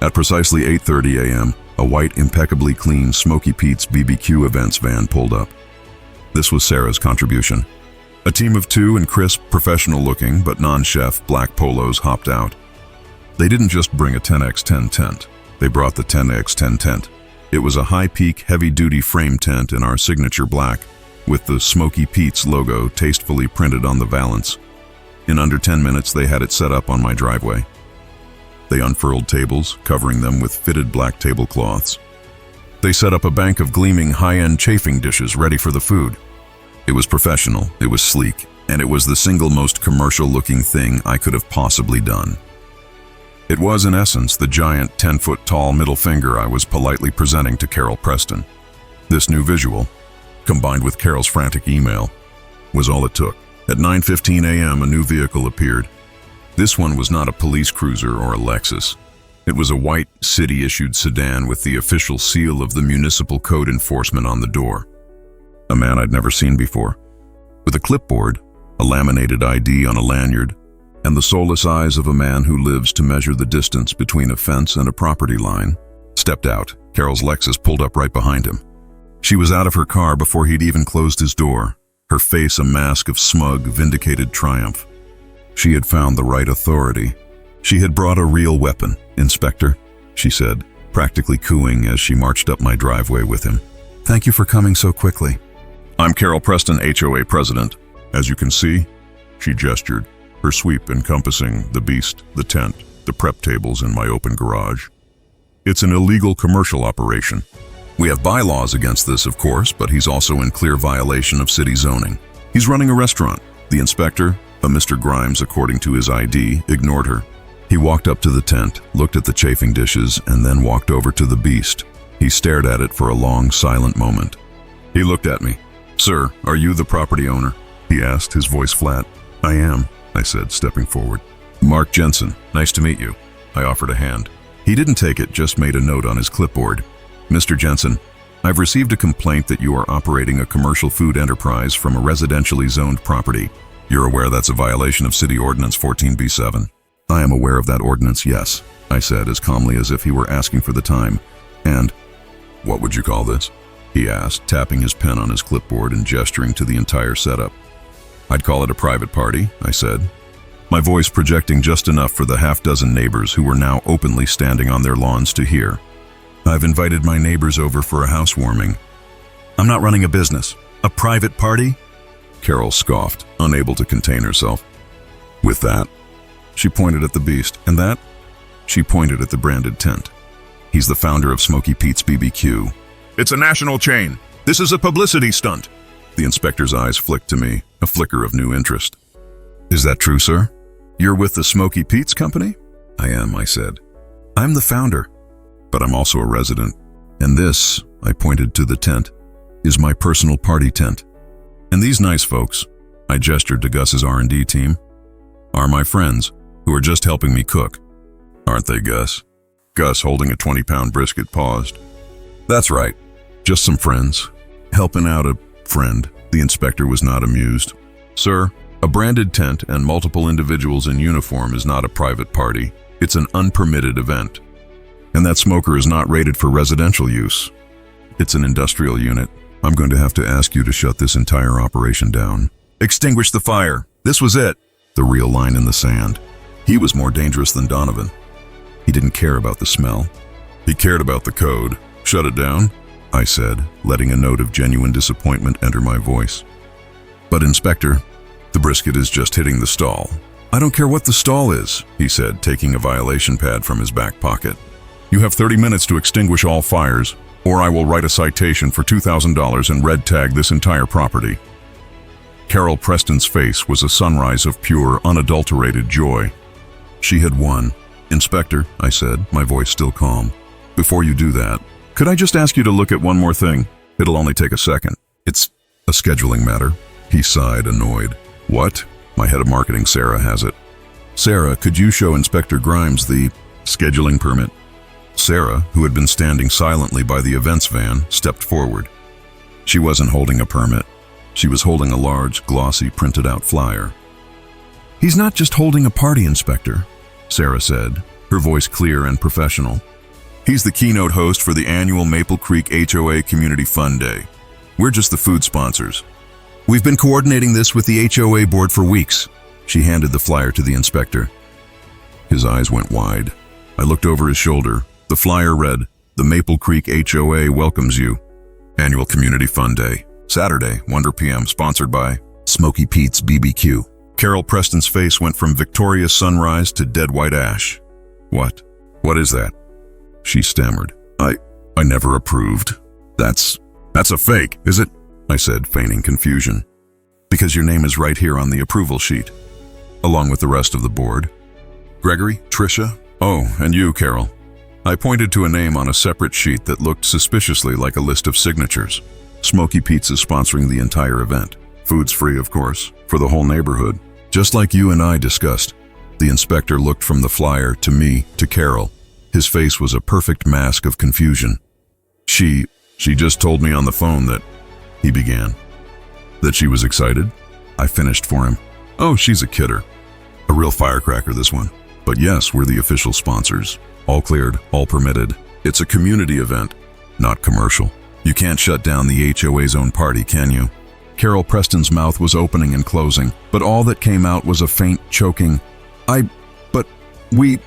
At precisely 8:30 a.m., a white, impeccably clean Smoky Pete's BBQ events van pulled up. This was Sarah's contribution. A team of 2 in crisp, professional-looking but non-chef black polos hopped out. They didn't just bring a 10x10 tent. They brought the 10x10 tent. It was a high-peak, heavy-duty frame tent in our signature black, with the Smoky Pete's logo tastefully printed on the valance. In under 10 minutes, they had it set up on my driveway. They unfurled tables, covering them with fitted black tablecloths. They set up a bank of gleaming high-end chafing dishes ready for the food. It was professional, it was sleek, and it was the single most commercial-looking thing I could have possibly done. It was, in essence, the giant 10-foot-tall middle finger I was politely presenting to Carol Preston. This new visual, combined with Carol's frantic email, was all it took. At 9:15 a.m., a new vehicle appeared. This one was not a police cruiser or a Lexus. It was a white, city-issued sedan with the official seal of the municipal code enforcement on the door. A man I'd never seen before, with a clipboard, a laminated ID on a lanyard, and the soulless eyes of a man who lives to measure the distance between a fence and a property line, stepped out. Carol's Lexus pulled up right behind him. She was out of her car before he'd even closed his door, her face a mask of smug, vindicated triumph. She had found the right authority. She had brought a real weapon. "Inspector," she said, practically cooing as she marched up my driveway with him. "Thank you for coming so quickly."
I'm Carol Preston, HOA President. As you can see, she gestured, her sweep encompassing the beast, the tent, the prep tables in my open garage. It's an illegal commercial operation.
We have bylaws against this, of course, but he's also in clear violation of city zoning. He's running a restaurant. The inspector, a Mr. Grimes according to his ID, ignored her. He walked up to the tent, looked at the chafing dishes, and then walked over to the beast. He stared at it for a long, silent moment. He looked at me. "Sir, are you the property owner?" he asked, his voice flat. "I am," I said, stepping forward. "Mark Jensen, nice to meet you." I offered a hand. He didn't take it, just made a note on his clipboard. "Mr. Jensen, I've received a complaint that you are operating a commercial food enterprise from a residentially zoned property. You're aware that's a violation of City Ordinance 14B7. "I am aware of that ordinance, yes," I said as calmly as if he were asking for the time. "And what would you call this?" he asked, tapping his pen on his clipboard and gesturing to the entire setup. "I'd call it a private party," I said, my voice projecting just enough for the half-dozen neighbors who were now openly standing on their lawns to hear. "I've invited my neighbors over for a housewarming." "I'm not running a business. A private party?" Carol scoffed, unable to contain herself. "With that," she pointed at the beast, "and that?" She pointed at the branded tent. "He's the founder of Smoky Pete's BBQ.
It's a national chain. This is a publicity stunt."
The inspector's eyes flicked to me, a flicker of new interest. "Is that true, sir? You're with the Smoky Pete's company?" "I am," I said. "I'm the founder, but I'm also a resident. And this," I pointed to the tent, "is my personal party tent. And these nice folks," I gestured to Gus's R&D team, "are my friends who are just helping me cook. Aren't they, Gus?" Gus, holding a 20-pound brisket, paused. "That's right. Just some friends. Helping out a friend." The inspector was not amused. "Sir, a branded tent and multiple individuals in uniform is not a private party. It's an unpermitted event. And that smoker is not rated for residential use. It's an industrial unit. I'm going to have to ask you to shut this entire operation down." "Extinguish the fire. This was it." The real line in the sand. He was more dangerous than Donovan. He didn't care about the smell. He cared about the code. "Shut it down," I said, letting a note of genuine disappointment enter my voice. "But Inspector, the brisket is just hitting the stall." "I don't care what the stall is," he said, taking a violation pad from his back pocket.
You have 30 minutes to extinguish all fires, or I will write a citation for $2,000 and red tag this entire property. Carol Preston's face was a sunrise of pure, unadulterated joy. She had won. "Inspector," I said, my voice still calm, "before you do that, could I just ask you to look at one more thing? It'll only take a second. It's a scheduling matter." He sighed, annoyed. "What?" My head of marketing, Sarah, has it. "Sarah, could you show Inspector Grimes the scheduling permit?" Sarah, who had been standing silently by the events van, stepped forward. She wasn't holding a permit. She was holding a large, glossy, printed-out flyer. "He's not just holding a party, Inspector," Sarah said, her voice clear and professional. "He's the keynote host for the annual Maple Creek HOA Community Fun Day. We're just the food sponsors.
We've been coordinating this with the HOA board for weeks." She handed the flyer to the inspector. His eyes went wide. I looked over his shoulder. The flyer read, "The Maple Creek HOA welcomes you. Annual Community Fun Day. Saturday, 1 p.m. Sponsored by Smoky Pete's BBQ." Carol Preston's face went from victorious sunrise to dead white ash. "What? What is that?" She stammered. I never approved. That's a fake, is it?" I said, feigning confusion. "Because your name is right here on the approval sheet, along with the rest of the board. Gregory, Tricia, oh, and you, Carol." I pointed to a name on a separate sheet that looked suspiciously like a list of signatures. Smoky Pete's is sponsoring the entire event. Food's free, of course, for the whole neighborhood. Just like you and I discussed. The inspector looked from the flyer to me to Carol. His face was a perfect mask of confusion. She just told me on the phone that," he began. "That she was excited?" I finished for him. "Oh, she's a kidder. A real firecracker, this one. But yes, we're the official sponsors. All cleared, all permitted. It's a community event, not commercial. You can't shut down the HOA's own party, can you?" Carol Preston's mouth was opening and closing, but all that came out was a faint, choking, but we...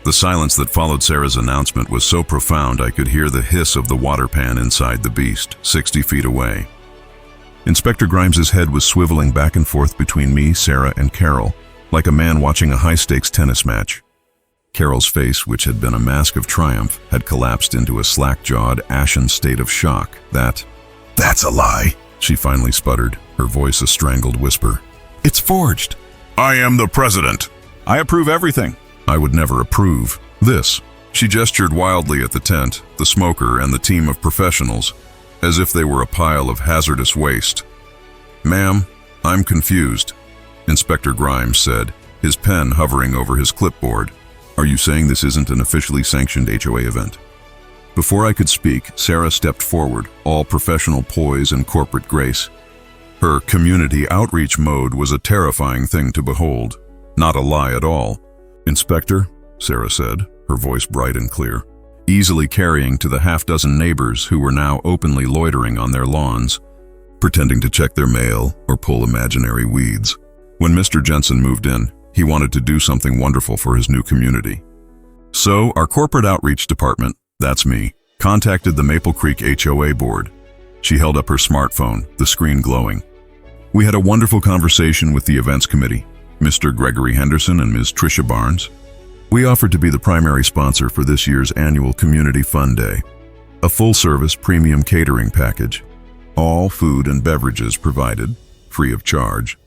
The silence that followed Sarah's announcement was so profound I could hear the hiss of the water pan inside the beast, 60 feet away. Inspector Grimes's head was swiveling back and forth between me, Sarah, and Carol, like a man watching a high-stakes tennis match. Carol's face, which had been a mask of triumph, had collapsed into a slack-jawed, ashen state of shock. That's a lie," she finally sputtered, her voice a strangled whisper. "It's forged."
"I am the president."
"I approve everything." "I would never approve this." She gestured wildly at the tent, the smoker, and the team of professionals, as if they were a pile of hazardous waste. "Ma'am, I'm confused," Inspector Grimes said, his pen hovering over his clipboard. "Are you saying this isn't an officially sanctioned HOA event?" Before I could speak, Sarah stepped forward, all professional poise and corporate grace. Her community outreach mode was a terrifying thing to behold, not a lie at all. "Inspector," Sarah said, her voice bright and clear, easily carrying to the half-dozen neighbors who were now openly loitering on their lawns, pretending to check their mail or pull imaginary weeds. When Mr. Jensen moved in, he wanted to do something wonderful for his new community. So our corporate outreach department, that's me, contacted the Maple Creek HOA board. She held up her smartphone, the screen glowing. We had a wonderful conversation with the events committee, Mr. Gregory Henderson and Ms. Tricia Barnes. We offered to be the primary sponsor for this year's annual Community Fun Day, a full-service premium catering package, all food and beverages provided, free of charge,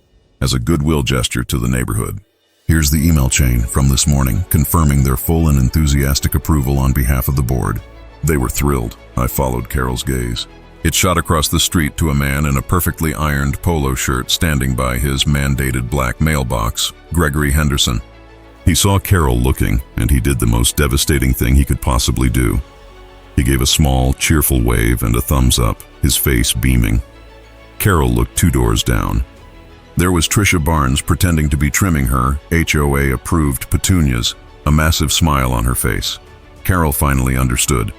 as a goodwill gesture to the neighborhood. Here's the email chain from this morning confirming their full and enthusiastic approval on behalf of the board. They were thrilled. I followed Carol's gaze. It shot across the street to a man in a perfectly ironed polo shirt standing by his mandated black mailbox, Gregory Henderson. He saw Carol looking, and he did the most devastating thing he could possibly do. He gave a small, cheerful wave and a thumbs up, his face beaming. Carol looked 2 doors down. There was Tricia Barnes pretending to be trimming her HOA-approved petunias, a massive smile on her face. Carol finally understood.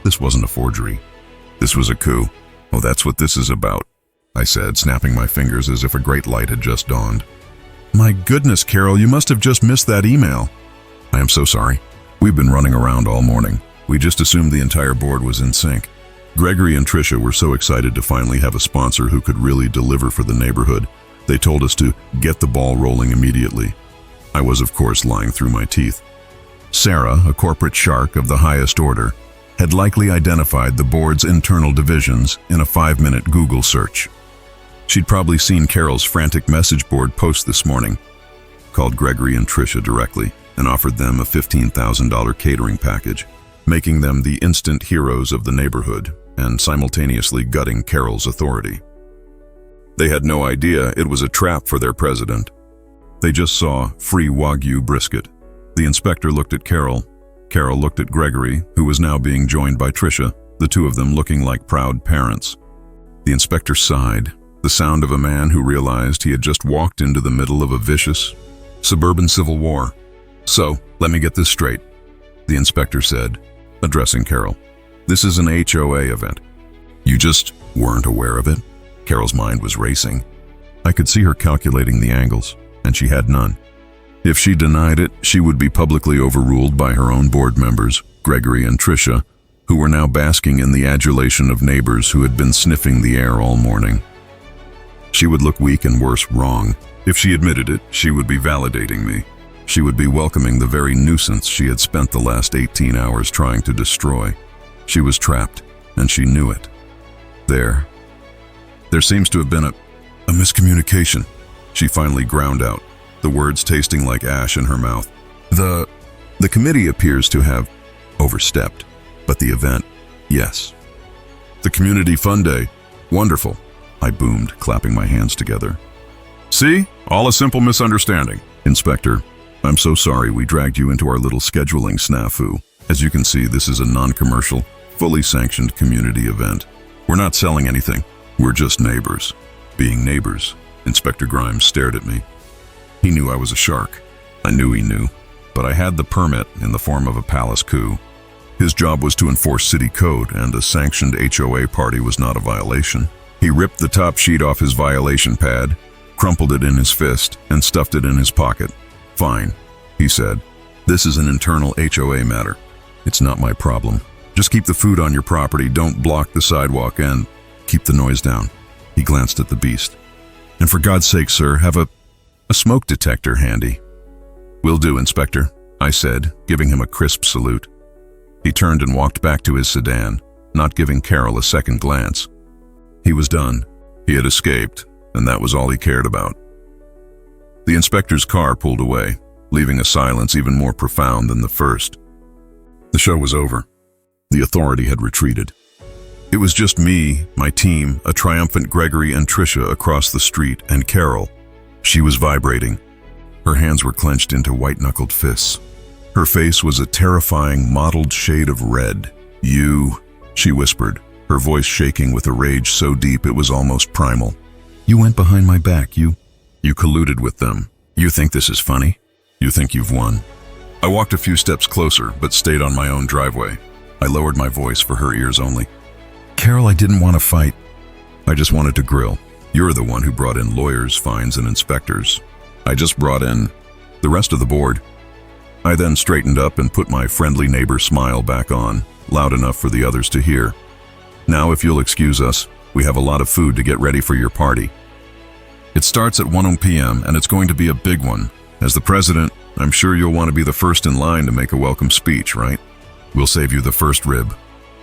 This wasn't a forgery. This was a coup. "Oh, that's what this is about," I said, snapping my fingers as if a great light had just dawned. "My goodness, Carol, you must have just missed that email." "I am so sorry. We've been running around all morning. We just assumed the entire board was in sync." Gregory and Tricia were so excited to finally have a sponsor who could really deliver for the neighborhood. They told us to get the ball rolling immediately. I was, of course, lying through my teeth. Sarah, a corporate shark of the highest order, had likely identified the board's internal divisions in a 5-minute Google search. She'd probably seen Carol's frantic message board post this morning, called Gregory and Tricia directly, and offered them a $15,000 catering package, making them the instant heroes of the neighborhood and simultaneously gutting Carol's authority. They had no idea it was a trap for their president. They just saw free Wagyu brisket. The inspector looked at Carol. Carol looked at Gregory, who was now being joined by Tricia, the two of them looking like proud parents. The inspector sighed, the sound of a man who realized he had just walked into the middle of a vicious, suburban civil war. "So, let me get this straight," the inspector said, addressing Carol. "This is an HOA event. You just weren't aware of it?"
Carol's mind was racing. I could see her calculating the angles, and she had none. If she denied it, she would be publicly overruled by her own board members, Gregory and Tricia, who were now basking in the adulation of neighbors who had been sniffing the air all morning. She would look weak and worse, wrong. If she admitted it, she would be validating me. She would be welcoming the very nuisance she had spent the last 18 hours trying to destroy. She was trapped, and she knew it. There seems to have been a miscommunication, she finally ground out, the words tasting like ash in her mouth. The committee appears to have overstepped, but the event, yes. The community fun day, wonderful, I boomed, clapping my hands together. See, all a simple misunderstanding. Inspector, I'm so sorry we dragged you into our little scheduling snafu. As you can see, this is a non-commercial, fully sanctioned community event. We're not selling anything. We're just neighbors. Being neighbors, Inspector Grimes stared at me. He knew I was a shark. I knew he knew, but I had the permit in the form of a palace coup. His job was to enforce city code, and a sanctioned HOA party was not a violation. He ripped the top sheet off his violation pad, crumpled it in his fist, and stuffed it in his pocket. Fine, he said. This is an internal HOA matter. It's not my problem. Just keep the food on your property, don't block the sidewalk, and keep the noise down. He glanced at the beast. And for God's sake, sir, have a smoke detector handy. Will do, Inspector, I said, giving him a crisp salute. He turned and walked back to his sedan, not giving Carol a second glance. He was done. He had escaped, and that was all he cared about. The inspector's car pulled away, leaving a silence even more profound than the first. The show was over. The authority had retreated. It was just me, my team, a triumphant Gregory and Tricia across the street, and Carol. She was vibrating. Her hands were clenched into white-knuckled fists. Her face was a terrifying, mottled shade of red. You, she whispered, her voice shaking with a rage so deep it was almost primal. You went behind my back, you colluded with them. You think this is funny? You think you've won? I walked a few steps closer, but stayed on my own driveway. I lowered my voice for her ears only. Carol, I didn't want to fight. I just wanted to grill. You're the one who brought in lawyers, fines, and inspectors. I just brought in the rest of the board. I then straightened up and put my friendly neighbor smile back on, loud enough for the others to hear. Now, if you'll excuse us, we have a lot of food to get ready for your party. It starts at 1 p.m. and it's going to be a big one. As the president, I'm sure you'll want to be the first in line to make a welcome speech, right? We'll save you the first rib.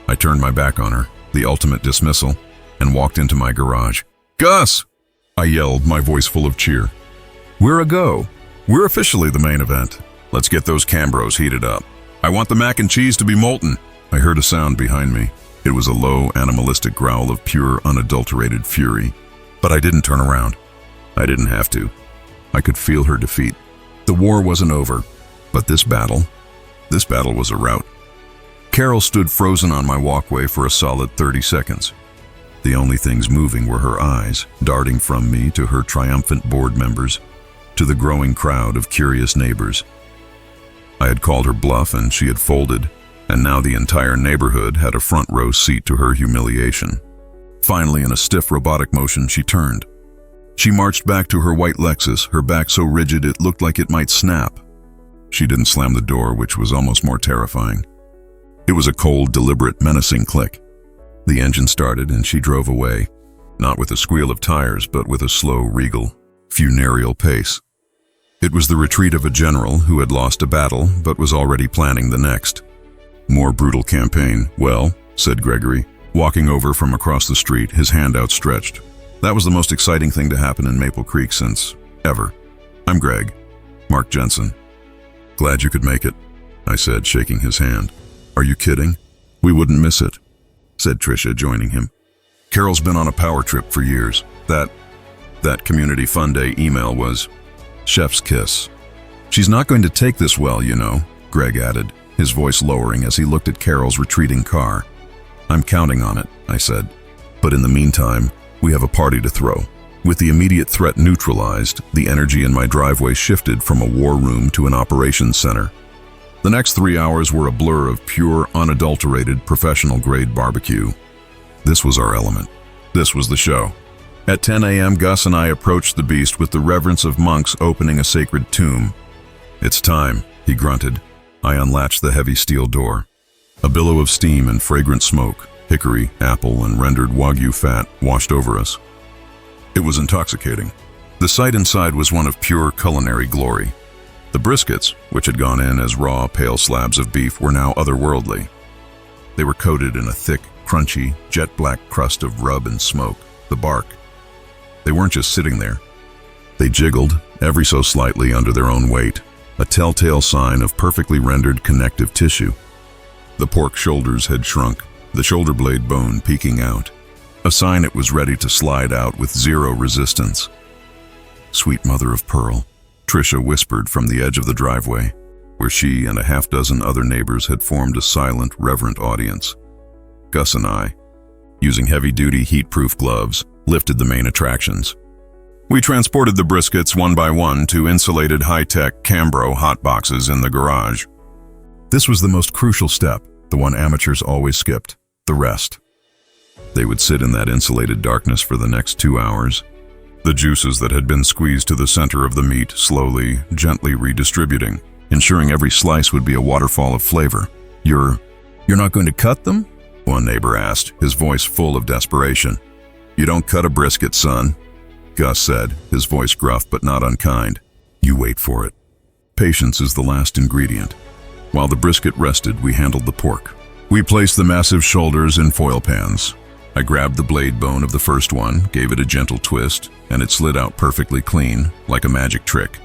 I turned my back on her, the ultimate dismissal, and walked into my garage. Gus! I yelled, my voice full of cheer. We're a go. We're officially the main event. Let's get those Cambros heated up. I want the mac and cheese to be molten. I heard a sound behind me. It was a low, animalistic growl of pure, unadulterated fury. But I didn't turn around. I didn't have to. I could feel her defeat. The war wasn't over, but this battle was a rout. Carol stood frozen on my walkway for a solid 30 seconds. The only things moving were her eyes, darting from me to her triumphant board members, to the growing crowd of curious neighbors. I had called her bluff and she had folded, and now the entire neighborhood had a front row seat to her humiliation. Finally, in a stiff robotic motion, she turned. She marched back to her white Lexus, her back so rigid it looked like it might snap. She didn't slam the door, which was almost more terrifying. It was a cold, deliberate, menacing click. The engine started and she drove away, not with a squeal of tires, but with a slow, regal, funereal pace. It was the retreat of a general who had lost a battle, but was already planning the next. More brutal campaign. Well, said Gregory, walking over from across the street, his hand outstretched. That was the most exciting thing to happen in Maple Creek since ever. I'm Greg, Mark Jensen. Glad you could make it, I said, shaking his hand. Are you kidding? We wouldn't miss it, said Tricia, joining him. Carol's been on a power trip for years. That community fun day email was chef's kiss. She's not going to take this well, you know, Greg added, his voice lowering as he looked at Carol's retreating car. I'm counting on it, I said. But in the meantime, we have a party to throw. With the immediate threat neutralized, the energy in my driveway shifted from a war room to an operations center. The next 3 hours were a blur of pure, unadulterated, professional-grade barbecue. This was our element. This was the show. At 10 a.m., Gus and I approached the beast with the reverence of monks opening a sacred tomb. "It's time," he grunted. I unlatched the heavy steel door. A billow of steam and fragrant smoke, hickory, apple, and rendered Wagyu fat washed over us. It was intoxicating. The sight inside was one of pure culinary glory. The briskets, which had gone in as raw, pale slabs of beef, were now otherworldly. They were coated in a thick, crunchy, jet-black crust of rub and smoke, the bark. They weren't just sitting there. They jiggled, every so slightly under their own weight, a telltale sign of perfectly rendered connective tissue. The pork shoulders had shrunk, the shoulder blade bone peeking out, a sign it was ready to slide out with zero resistance. "Sweet mother of pearl," Tricia whispered from the edge of the driveway, where she and a half-dozen other neighbors had formed a silent, reverent audience. Gus and I, using heavy-duty, heat-proof gloves, lifted the main attractions. We transported the briskets one by one to insulated high-tech Cambro hot boxes in the garage. This was the most crucial step, the one amateurs always skipped, the rest. They would sit in that insulated darkness for the next 2 hours, the juices that had been squeezed to the center of the meat slowly, gently redistributing, ensuring every slice would be a waterfall of flavor. You're not going to cut them?" one neighbor asked, his voice full of desperation. "You don't cut a brisket, son," Gus said, his voice gruff but not unkind. "You wait for it. Patience is the last ingredient." While the brisket rested, we handled the pork. We placed the massive shoulders in foil pans. I grabbed the blade bone of the first one, gave it a gentle twist, and it slid out perfectly clean, like a magic trick.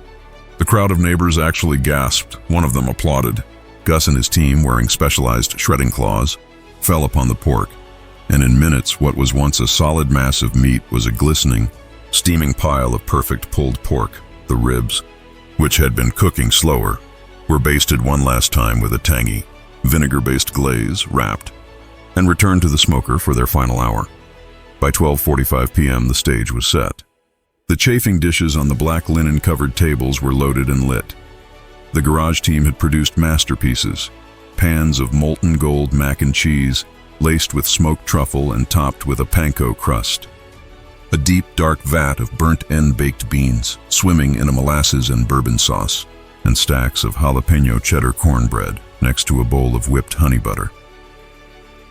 The crowd of neighbors actually gasped. One of them applauded. Gus and his team, wearing specialized shredding claws, fell upon the pork, and in minutes what was once a solid mass of meat was a glistening, steaming pile of perfect pulled pork. The ribs, which had been cooking slower, were basted one last time with a tangy, vinegar-based glaze, wrapped, and returned to the smoker for their final hour. By 12:45 p.m. the stage was set. The chafing dishes on the black linen-covered tables were loaded and lit. The garage team had produced masterpieces, pans of molten gold mac and cheese, laced with smoked truffle and topped with a panko crust. A deep, dark vat of burnt-end baked beans, swimming in a molasses and bourbon sauce, and stacks of jalapeno cheddar cornbread next to a bowl of whipped honey butter.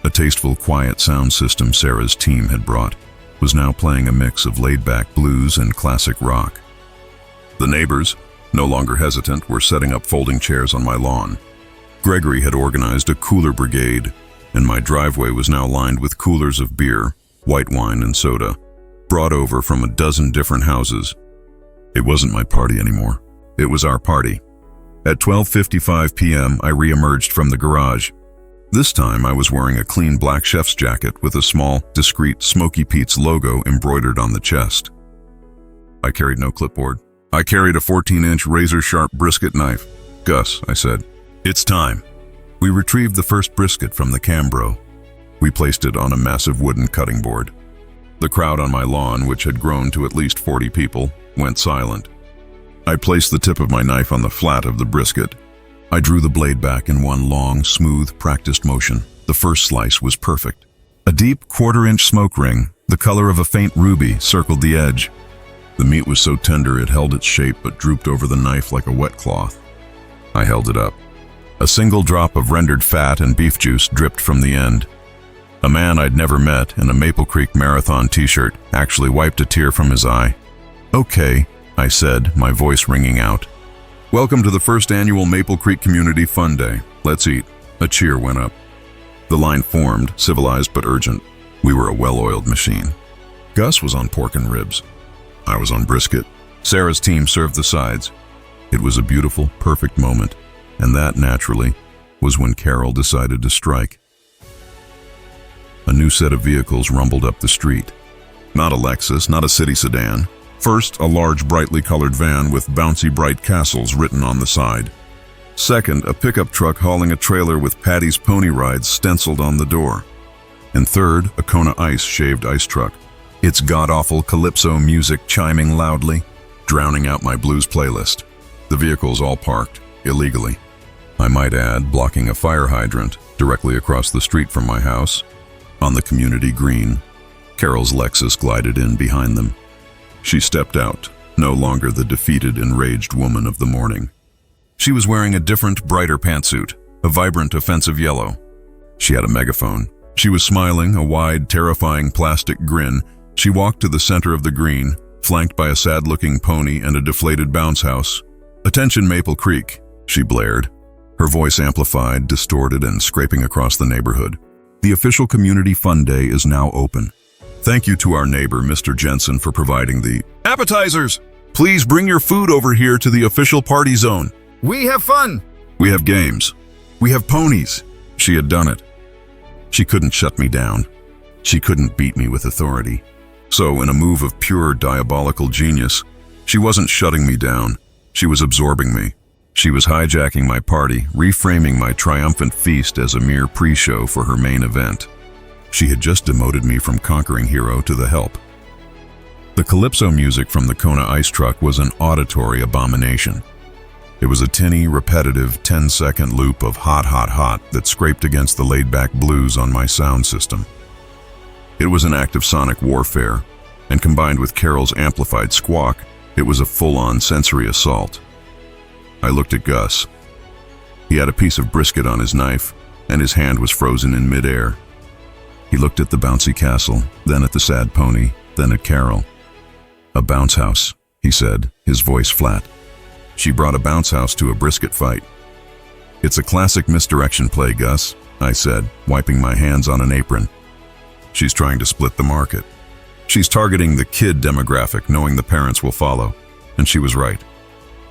A tasteful, quiet sound system Sarah's team had brought was now playing a mix of laid-back blues and classic rock. The neighbors, no longer hesitant, were setting up folding chairs on my lawn. Gregory had organized a cooler brigade, and my driveway was now lined with coolers of beer, white wine, and soda, brought over from a dozen different houses. It wasn't my party anymore. It was our party. At 12:55 p.m., I re-emerged from the garage. This time, I was wearing a clean black chef's jacket with a small, discreet Smoky Pete's logo embroidered on the chest. I carried no clipboard. I carried a 14-inch razor-sharp brisket knife. "Gus," I said, "it's time." We retrieved the first brisket from the Cambro. We placed it on a massive wooden cutting board. The crowd on my lawn, which had grown to at least 40 people, went silent. I placed the tip of my knife on the flat of the brisket. I drew the blade back in one long, smooth, practiced motion. The first slice was perfect. A deep, quarter-inch smoke ring, the color of a faint ruby, circled the edge. The meat was so tender it held its shape but drooped over the knife like a wet cloth. I held it up. A single drop of rendered fat and beef juice dripped from the end. A man I'd never met in a Maple Creek Marathon t-shirt actually wiped a tear from his eye. "Okay," I said, my voice ringing out. "Welcome to the first annual Maple Creek Community Fun Day. Let's eat." A cheer went up. The line formed, civilized but urgent. We were a well-oiled machine. Gus was on pork and ribs. I was on brisket. Sarah's team served the sides. It was a beautiful, perfect moment, and that, naturally, was when Carol decided to strike. A new set of vehicles rumbled up the street. Not a Lexus, not a city sedan. First, a large, brightly colored van with bouncy bright castles written on the side. Second, a pickup truck hauling a trailer with Patty's Pony Rides stenciled on the door. And third, a Kona Ice shaved ice truck, its god-awful calypso music chiming loudly, drowning out my blues playlist. The vehicles all parked, illegally. I might add, blocking a fire hydrant directly across the street from my house, on the community green. Carol's Lexus glided in behind them. She stepped out, no longer the defeated, enraged woman of the morning. She was wearing a different, brighter pantsuit, a vibrant, offensive yellow. She had a megaphone. She was smiling, a wide, terrifying plastic grin. She walked to the center of the green, flanked by a sad-looking pony and a deflated bounce house. "Attention, Maple Creek," she blared, her voice amplified, distorted, and scraping across the neighborhood. "The official Community Fun Day is now open. Thank you to our neighbor, Mr. Jensen, for providing the appetizers. Please bring your food over here to the official party zone. We have fun. We have games. We have ponies." She had done it. She couldn't shut me down. She couldn't beat me with authority. So, in a move of pure diabolical genius, she wasn't shutting me down. She was absorbing me. She was hijacking my party, reframing my triumphant feast as a mere pre-show for her main event. She had just demoted me from conquering hero to the help. The calypso music from the Kona ice truck was an auditory abomination. It was a tinny, repetitive 10-second loop of hot, hot, hot that scraped against the laid-back blues on my sound system. It was an act of sonic warfare, and combined with Carol's amplified squawk, it was a full-on sensory assault. I looked at Gus. He had a piece of brisket on his knife, and his hand was frozen in midair. He looked at the bouncy castle, then at the sad pony, then at Carol. "A bounce house," he said, his voice flat. "She brought a bounce house to a brisket fight." "It's a classic misdirection play, Gus," I said, wiping my hands on an apron. "She's trying to split the market. She's targeting the kid demographic, knowing the parents will follow." And she was right.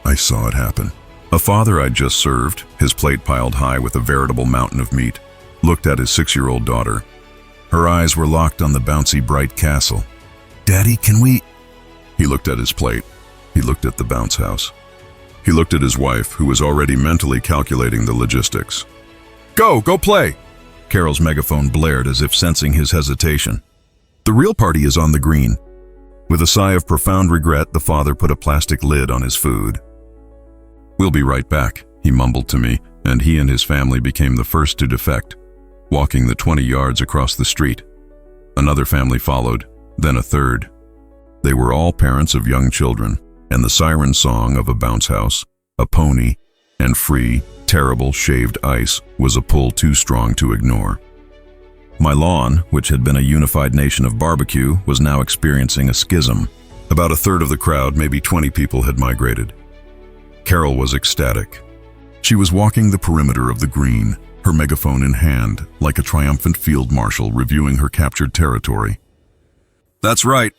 I saw it happen. A father I'd just served, his plate piled high with a veritable mountain of meat, looked at his 6-year-old daughter. Her eyes were locked on the bouncy, bright castle. "Daddy, can we—" He looked at his plate. He looked at the bounce house. He looked at his wife, who was already mentally calculating the logistics. Go play!" Carol's megaphone blared as if sensing his hesitation. "The real party is on the green." With a sigh of profound regret, the father put a plastic lid on his food. "We'll be right back," he mumbled to me, and he and his family became the first to defect, walking the 20 yards across the street. Another family followed, then a third. They were all parents of young children, and the siren song of a bounce house, a pony, and free, terrible shaved ice was a pull too strong to ignore. My lawn, which had been a unified nation of barbecue, was now experiencing a schism. About a third of the crowd, maybe 20 people, had migrated. Carol was ecstatic. She was walking the perimeter of the green, her megaphone in hand, like a triumphant field marshal reviewing her captured territory. "That's right.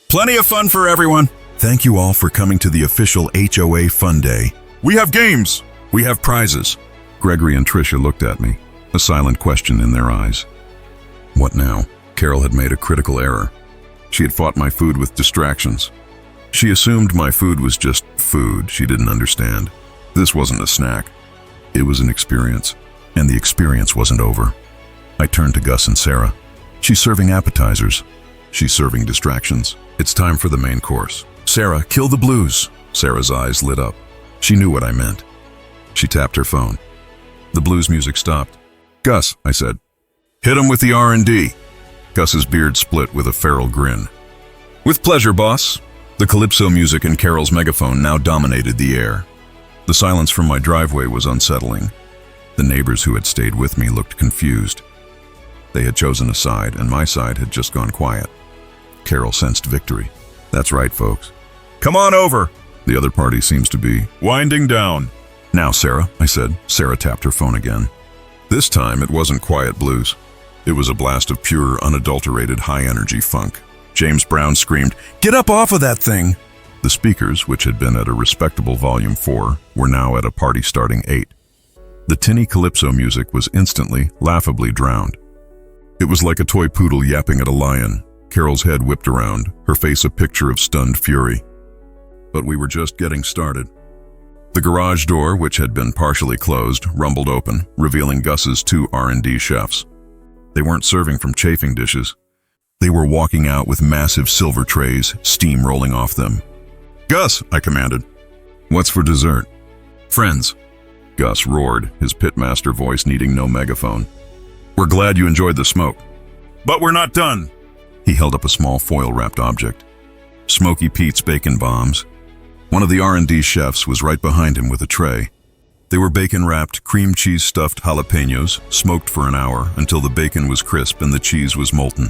Plenty of fun for everyone. Thank you all for coming to the official HOA Fun Day. We have games. We have prizes." Gregory and Tricia looked at me, a silent question in their eyes. What now? Carol had made a critical error. She had fought my food with distractions. She assumed my food was just food she didn't understand. This wasn't a snack. It was an experience, and the experience wasn't over. I turned to Gus and Sarah. "She's serving appetizers. She's serving distractions. It's time for the main course. Sarah, kill the blues." Sarah's eyes lit up. She knew what I meant. She tapped her phone. The blues music stopped. "Gus," I said, "hit him with the R&D." Gus's beard split with a feral grin. "With pleasure, boss." The calypso music in Carol's megaphone now dominated the air. The silence from my driveway was unsettling. The neighbors who had stayed with me looked confused. They had chosen a side, and my side had just gone quiet. Carol sensed victory. "That's right, folks. Come on over." The other party seems to be winding down. "Now, Sarah," I said. Sarah tapped her phone again. This time, it wasn't quiet blues. It was a blast of pure, unadulterated, high-energy funk. James Brown screamed, "Get up off of that thing!" The speakers, which had been at a respectable volume 4, were now at a party starting 8. The tinny calypso music was instantly, laughably drowned. It was like a toy poodle yapping at a lion. Carol's head whipped around, her face a picture of stunned fury. But we were just getting started. The garage door, which had been partially closed, rumbled open, revealing Gus's 2 R&D chefs. They weren't serving from chafing dishes. They were walking out with massive silver trays, steam rolling off them. "Gus," I commanded. "What's for dessert?" "Friends," Gus roared, his pitmaster voice needing no megaphone. "We're glad you enjoyed the smoke. But we're not done.
He held up a small foil-wrapped object. Smoky Pete's bacon bombs. One of the R&D chefs was right behind him with a tray. They were bacon-wrapped, cream cheese-stuffed jalapenos, smoked for an hour until the bacon was crisp and the cheese was molten.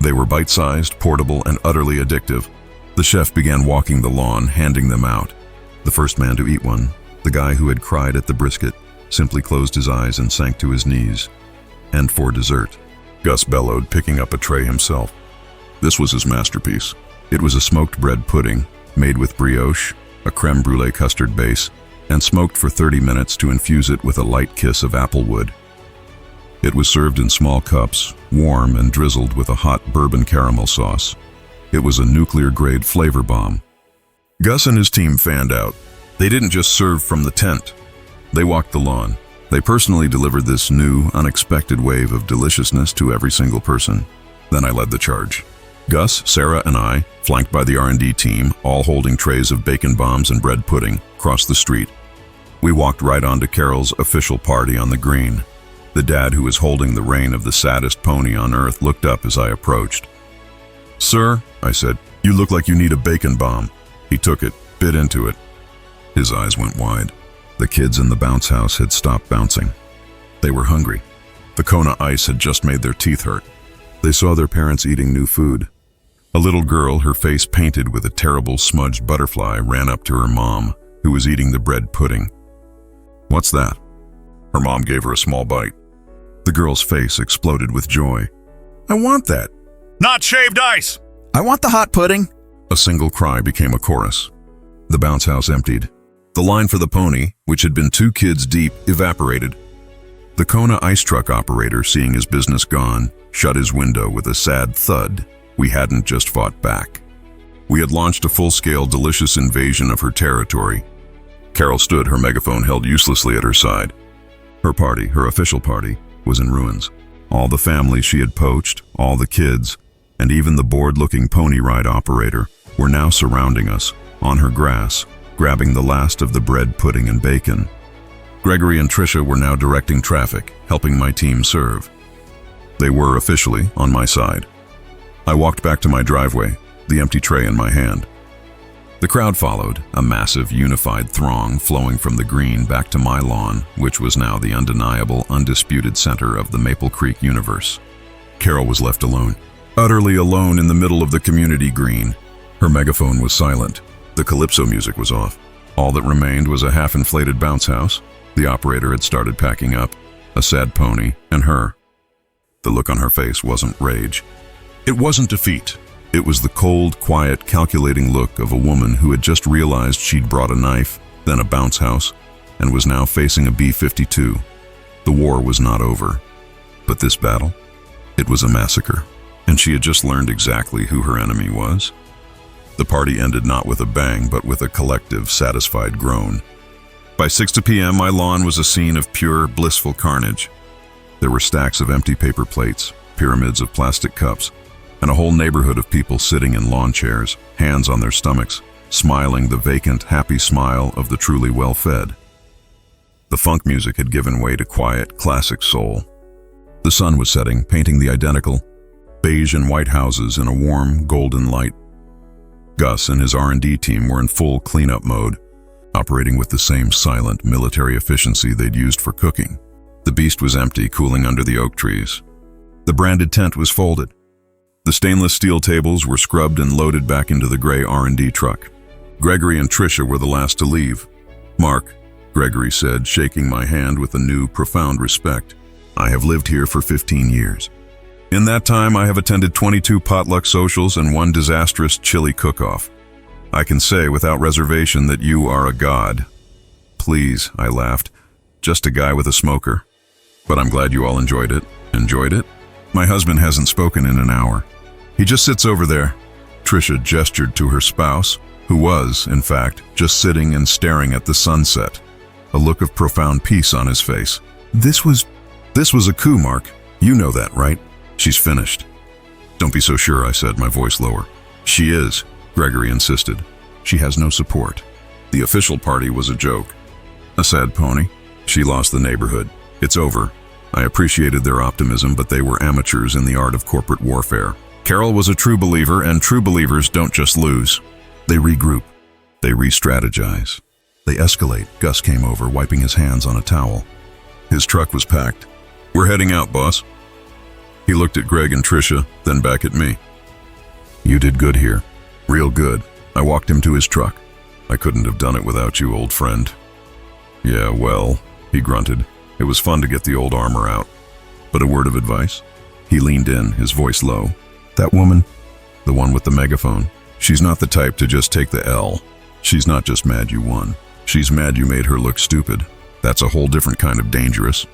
They were bite-sized, portable, and utterly addictive. The chef began walking the lawn, handing them out. The first man to eat one, the guy who had cried at the brisket, simply closed his eyes and sank to his knees. And for dessert, Gus bellowed, picking up a tray himself. This was his masterpiece. It was a smoked bread pudding, made with brioche, a creme brulee custard base, and smoked for 30 minutes to infuse it with a light kiss of applewood. It was served in small cups, warm and drizzled with a hot bourbon caramel sauce. It was a nuclear-grade flavor bomb. Gus and his team fanned out. They didn't just serve from the tent. They walked the lawn. They personally delivered this new, unexpected wave of deliciousness to every single person. Then I led the charge. Gus, Sarah, and I, flanked by the R&D team, all holding trays of bacon bombs and bread pudding, crossed the street. We walked right onto Carol's official party on the green. The dad who was holding the rein of the saddest pony on earth looked up as I approached. "Sir," I said, "you look like you need a bacon bomb." He took it, bit into it. His eyes went wide. The kids in the bounce house had stopped bouncing. They were hungry. The Kona ice had just made their teeth hurt. They saw their parents eating new food. A little girl, her face painted with a terrible smudged butterfly, ran up to her mom, who was eating the bread pudding. "What's that?" Her mom gave her a small bite. The girl's face exploded with joy. "I want that."
Not shaved ice!
I want the hot pudding.
A single cry became a chorus. The bounce house emptied. The line for the pony, which had been 2 kids deep, evaporated. The Kona ice truck operator, seeing his business gone, shut his window with a sad thud. We hadn't just fought back. We had launched a full-scale, delicious invasion of her territory. Carol stood, her megaphone held uselessly at her side. Her party, her official party, was in ruins. All the family she had poached, all the kids, and even the bored-looking pony ride operator were now surrounding us, on her grass, grabbing the last of the bread, pudding, and bacon. Gregory and Tricia were now directing traffic, helping my team serve. They were officially on my side. I walked back to my driveway, the empty tray in my hand. The crowd followed, a massive, unified throng flowing from the green back to my lawn, which was now the undeniable, undisputed center of the Maple Creek universe. Carol was left alone, utterly alone in the middle of the community green. Her megaphone was silent. The calypso music was off. All that remained was a half-inflated bounce house. The operator had started packing up, a sad pony, and her. The look on her face wasn't rage. It wasn't defeat. It was the cold, quiet, calculating look of a woman who had just realized she'd brought a knife, then a bounce house, and was now facing a B-52. The war was not over. But this battle? It was a massacre, and she had just learned exactly who her enemy was. The party ended not with a bang, but with a collective, satisfied groan. By 6 p.m., my lawn was a scene of pure, blissful carnage. There were stacks of empty paper plates, pyramids of plastic cups, and a whole neighborhood of people sitting in lawn chairs, hands on their stomachs, smiling the vacant, happy smile of the truly well-fed. The funk music had given way to quiet, classic soul. The sun was setting, painting the identical beige and white houses in a warm, golden light. Gus and his R&D team were in full cleanup mode, operating with the same silent, military efficiency they'd used for cooking. The beast was empty, cooling under the oak trees. The branded tent was folded. The stainless steel tables were scrubbed and loaded back into the gray R&D truck. Gregory and Tricia were the last to leave. "Mark," Gregory said, shaking my hand with a new, profound respect, "I have lived here for 15 years. In that time, I have attended 22 potluck socials and 1 disastrous chili cook-off. I can say without reservation that you are a god." "Please," I laughed, "just a guy with a smoker. But I'm glad you all enjoyed it." "Enjoyed it? My husband hasn't spoken in an hour. He just sits over there." Tricia gestured to her spouse, who was, in fact, just sitting and staring at the sunset, a look of profound peace on his face. This was a coup, Mark. You know that, right?" "She's finished." "Don't be so sure," I said, my voice lower. "She is," Gregory insisted. "She has no support. The official party was a joke. A sad pony. She lost the neighborhood. It's over." I appreciated their optimism, but they were amateurs in the art of corporate warfare.
Carol was a true believer, and true believers don't just lose. They regroup. They re-strategize. They escalate. Gus came over, wiping his hands on a towel. His truck was packed. "We're heading out, boss." He looked at Greg and Tricia, then back at me. "You did good here. Real good." I walked him to his truck. "I couldn't have done it without you, old friend." "Yeah, well," he grunted. "It was fun to get the old armor out. But a word of advice?" He leaned in, his voice low. "That woman, the one with the megaphone, she's not the type to just take the L. She's not just mad you won. She's mad you made her look stupid. That's a whole different kind of dangerous."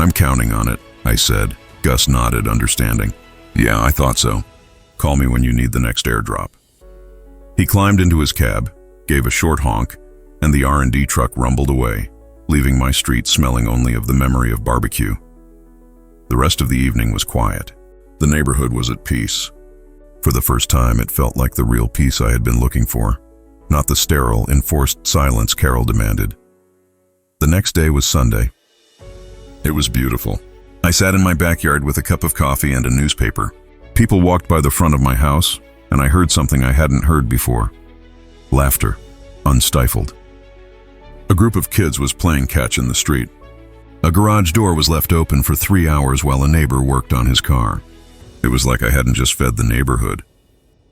"I'm counting on it," I said. Gus nodded, understanding. "Yeah, I thought so. Call me when you need the next airdrop." He climbed into his cab, gave a short honk, and the R&D truck rumbled away, leaving my street smelling only of the memory of barbecue. The rest of the evening was quiet. The neighborhood was at peace. For the first time, it felt like the real peace I had been looking for, not the sterile, enforced silence Carol demanded. The next day was Sunday. It was beautiful. I sat in my backyard with a cup of coffee and a newspaper. People walked by the front of my house, and I heard something I hadn't heard before. Laughter, unstifled. A group of kids was playing catch in the street. A garage door was left open for 3 hours while a neighbor worked on his car. It was like I hadn't just fed the neighborhood.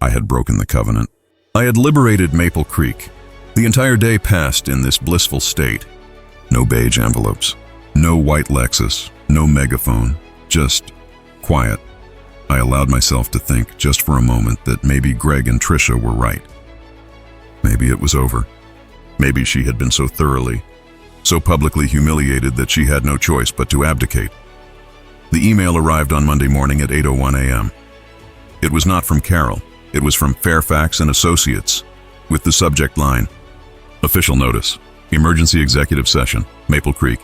I had broken the covenant. I had liberated Maple Creek. The entire day passed in this blissful state. No beige envelopes, no white Lexus, no megaphone, just quiet. I allowed myself to think, just for a moment, that maybe Greg and Tricia were right. Maybe it was over. Maybe she had been so thoroughly, so publicly humiliated that she had no choice but to abdicate. The email arrived on Monday morning at 8:01 a.m. It was not from Carol. It was from Fairfax and Associates, with the subject line, "Official notice. Emergency executive session, Maple Creek.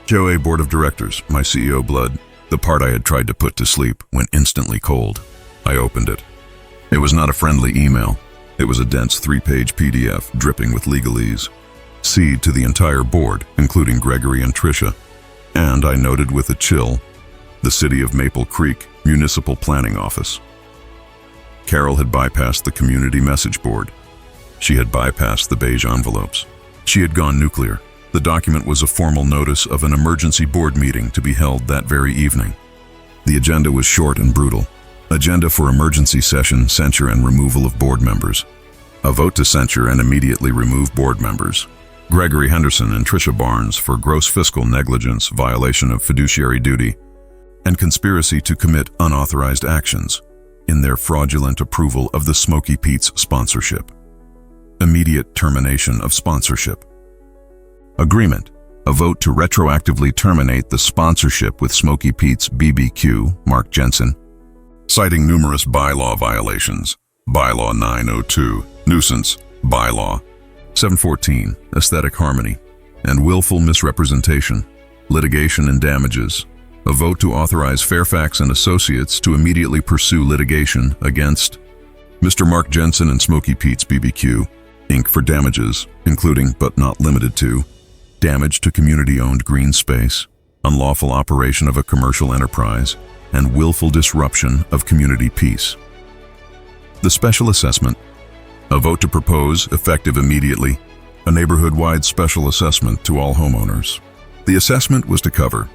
HOA Board of Directors, my CEO blood." The part I had tried to put to sleep went instantly cold. I opened it. It was not a friendly email. It was a dense 3-page PDF dripping with legalese. Seed to the entire board, including Gregory and Tricia. And I noted with a chill, the City of Maple Creek Municipal Planning Office. Carol had bypassed the community message board. She had bypassed the beige envelopes. She had gone nuclear. The document was a formal notice of an emergency board meeting to be held that very evening. The agenda was short and brutal. Agenda for emergency session, censure and removal of board members. A vote to censure and immediately remove board members. Gregory Henderson and Tricia Barnes for gross fiscal negligence, violation of fiduciary duty, and conspiracy to commit unauthorized actions in their fraudulent approval of the Smoky Pete's sponsorship. Immediate termination of sponsorship. Agreement. A vote to retroactively terminate the sponsorship with Smoky Pete's BBQ, Mark Jensen. Citing numerous bylaw violations. Bylaw 902, Nuisance, Bylaw 714, Aesthetic Harmony, and willful misrepresentation, litigation and damages. A vote to authorize Fairfax and Associates to immediately pursue litigation against Mr. Mark Jensen and Smoky Pete's BBQ, Inc. for damages, including but not limited to damage to community-owned green space, unlawful operation of a commercial enterprise, and willful disruption of community peace. The special assessment. A vote to propose, effective immediately, a neighborhood-wide special assessment to all homeowners. The assessment was to cover